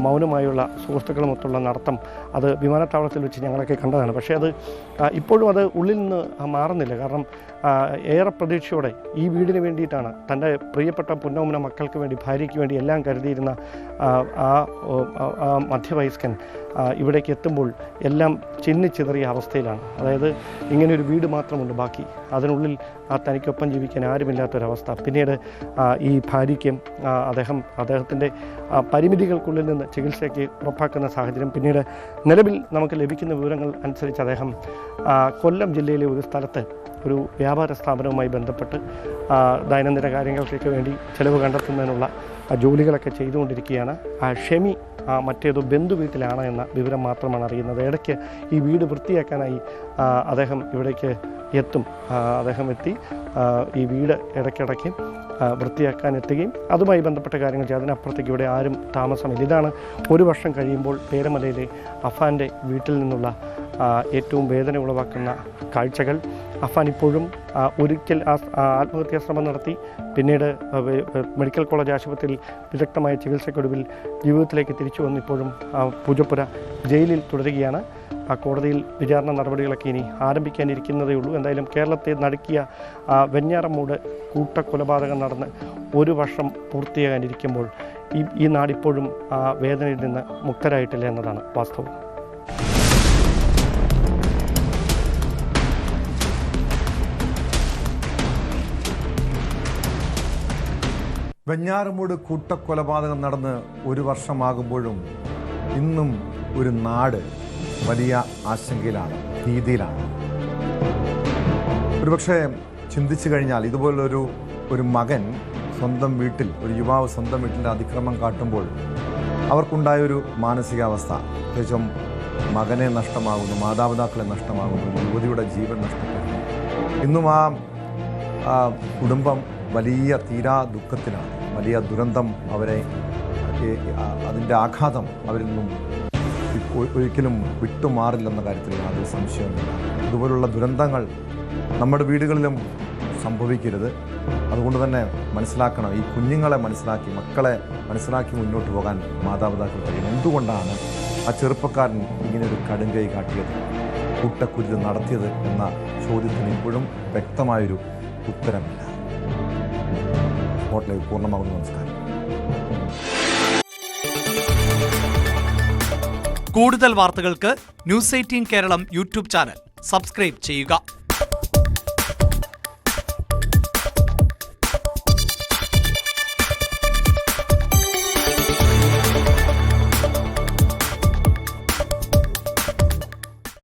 മൗനമായുള്ള സുഹൃത്തുക്കളുമൊത്തുള്ള നടത്തം അത് വിമാനത്താവളത്തിൽ വെച്ച് ഞങ്ങളൊക്കെ കണ്ടതാണ്. പക്ഷേ അത് ഇപ്പോഴും അത് ഉള്ളിൽ നിന്ന് മാറുന്നില്ല. കാരണം ഏറെ പ്രതീക്ഷയോടെ ഈ വീടിന് വേണ്ടിയിട്ടാണ് തൻ്റെ പ്രിയപ്പെട്ട പുന്നോമന മക്കൾക്ക് വേണ്ടി, ഭാര്യയ്ക്ക് വേണ്ടി എല്ലാം കരുതിയിരുന്ന ആ മധ്യവയസ്കൻ ഇവിടേക്ക് എത്തുമ്പോൾ എല്ലാം ചിന്നിച്ചിതറിയ അവസ്ഥയിലാണ്. അതായത് ഇങ്ങനെയൊരു വീട് മാത്രമുണ്ട് ബാക്കി, അതിനുള്ളിൽ തനിക്കൊപ്പം ജീവിക്കാൻ ആരുമില്ലാത്തൊരവസ്ഥ. പിന്നീട് ഈ ഭാര്യയ്ക്ക് അദ്ദേഹത്തിൻ്റെ പരിമിതികൾക്കുള്ളിൽ നിന്ന് ചികിത്സയ്ക്ക് ഉറപ്പാക്കുന്ന സാഹചര്യം. പിന്നീട് നിലവിൽ നമുക്ക് ലഭിക്കുന്ന വിവരങ്ങൾ അനുസരിച്ച് അദ്ദേഹം കൊല്ലം ജില്ലയിലെ ഒരു സ്ഥലത്ത് ഒരു വ്യാപാര സ്ഥാപനവുമായി ബന്ധപ്പെട്ട് ദൈനംദിന കാര്യങ്ങൾക്കൊക്കെ വേണ്ടി ചെലവ് കണ്ടെത്തുന്നതിനുള്ള ജോലികളൊക്കെ ചെയ്തുകൊണ്ടിരിക്കുകയാണ്. ഷെമി മറ്റേതോ ബന്ധു വീട്ടിലാണ് എന്ന വിവരം മാത്രമാണ് അറിയുന്നത്. ഇടയ്ക്ക് ഈ വീട് വൃത്തിയാക്കാനായി അദ്ദേഹം ഇവിടേക്ക് എത്തും. അദ്ദേഹം എത്തി ഈ വീട് ഇടയ്ക്കിടയ്ക്ക് വൃത്തിയാക്കാൻ എത്തുകയും അതുമായി ബന്ധപ്പെട്ട കാര്യങ്ങൾ ചെയ്യും. അതിനപ്പുറത്തേക്ക് ഇവിടെ ആരും താമസമില്ല. ഇതാണ് 1 വർഷം കഴിയുമ്പോൾ പേരമലയിലെ അഫാൻ്റെ വീട്ടിൽ നിന്നുള്ള ഏറ്റവും വേദന ഉളവാക്കുന്ന കാഴ്ചകൾ. അഫാൻ ഇപ്പോഴും ഒരിക്കൽ ആത്മഹത്യാ ശ്രമം നടത്തി, പിന്നീട് മെഡിക്കൽ കോളേജ് ആശുപത്രിയിൽ വിദഗ്ധമായ ചികിത്സയ്ക്കൊടുവിൽ ജീവിതത്തിലേക്ക് തിരിച്ചു വന്ന് ഇപ്പോഴും പൂജപ്പുര ജയിലിൽ തുടരുകയാണ്. കോടതിയിൽ വിചാരണ നടപടികളൊക്കെ ഇനി ആരംഭിക്കാനിരിക്കുന്നതേ ഉള്ളൂ. എന്തായാലും കേരളത്തെ നടുക്കിയ വെഞ്ഞാറമൂട് കൂട്ടക്കൊലപാതകം നടന്ന് 1 വർഷം പൂർത്തിയാകാനിരിക്കുമ്പോൾ ഈ നാടിപ്പോഴും ആ വേദനയിൽ നിന്ന് മുക്തരായിട്ടില്ല എന്നതാണ് വാസ്തവം. വെഞ്ഞാറമൂട് കൂട്ടക്കൊലപാതകം നടന്ന് 1 വർഷമാകുമ്പോഴും ഇന്നും ഒരു നാട് വലിയ ആശങ്കയിലാണ്, ഭീതിയിലാണ്. ഒരുപക്ഷെ ചിന്തിച്ചു കഴിഞ്ഞാൽ ഇതുപോലൊരു മകൻ സ്വന്തം വീട്ടിൽ, ഒരു യുവാവ് സ്വന്തം വീട്ടിൽ അതിക്രമം കാട്ടുമ്പോൾ അവർക്കുണ്ടായൊരു മാനസികാവസ്ഥ, പ്രത്യേകിച്ചും മകനെ നഷ്ടമാകുന്നു, മാതാപിതാക്കളെ നഷ്ടമാകുന്നു, യുവതിയുടെ ജീവൻ നഷ്ടപ്പെടുന്നു. ഇന്നും ആ കുടുംബം വലിയ തീരാ ദുഃഖത്തിലാണ്. വലിയ ദുരന്തം അവരെ, അതിൻ്റെ ആഘാതം അവരിൽ നിന്നും ഒരിക്കലും വിട്ടുമാറില്ലെന്ന കാര്യത്തിൽ യാതൊരു സംശയവുമില്ല. ഇതുപോലുള്ള ദുരന്തങ്ങൾ നമ്മുടെ വീടുകളിലും സംഭവിക്കരുത്. അതുകൊണ്ട് തന്നെ മനസ്സിലാക്കണം, ഈ കുഞ്ഞുങ്ങളെ മനസ്സിലാക്കി, മക്കളെ മനസ്സിലാക്കി മുന്നോട്ട് പോകാൻ മാതാപിതാക്കൾ കഴിയണം. എന്തുകൊണ്ടാണ് ആ ചെറുപ്പക്കാരൻ ഇങ്ങനെയൊരു കടുങ്കൈ കാട്ടിയത്, കൂട്ടക്കുരുത് നടത്തിയത് എന്ന ചോദ്യത്തിന് ഇപ്പോഴും വ്യക്തമായൊരു ഉത്തരമില്ല. സ്പോട്ട് ലൈവ് പൂർണ്ണമാകുന്നു. നമസ്കാരം. കൂടുതൽ വാർത്തകൾക്ക് News 18 Keralam YouTube channel subscribe ചെയ്യുക.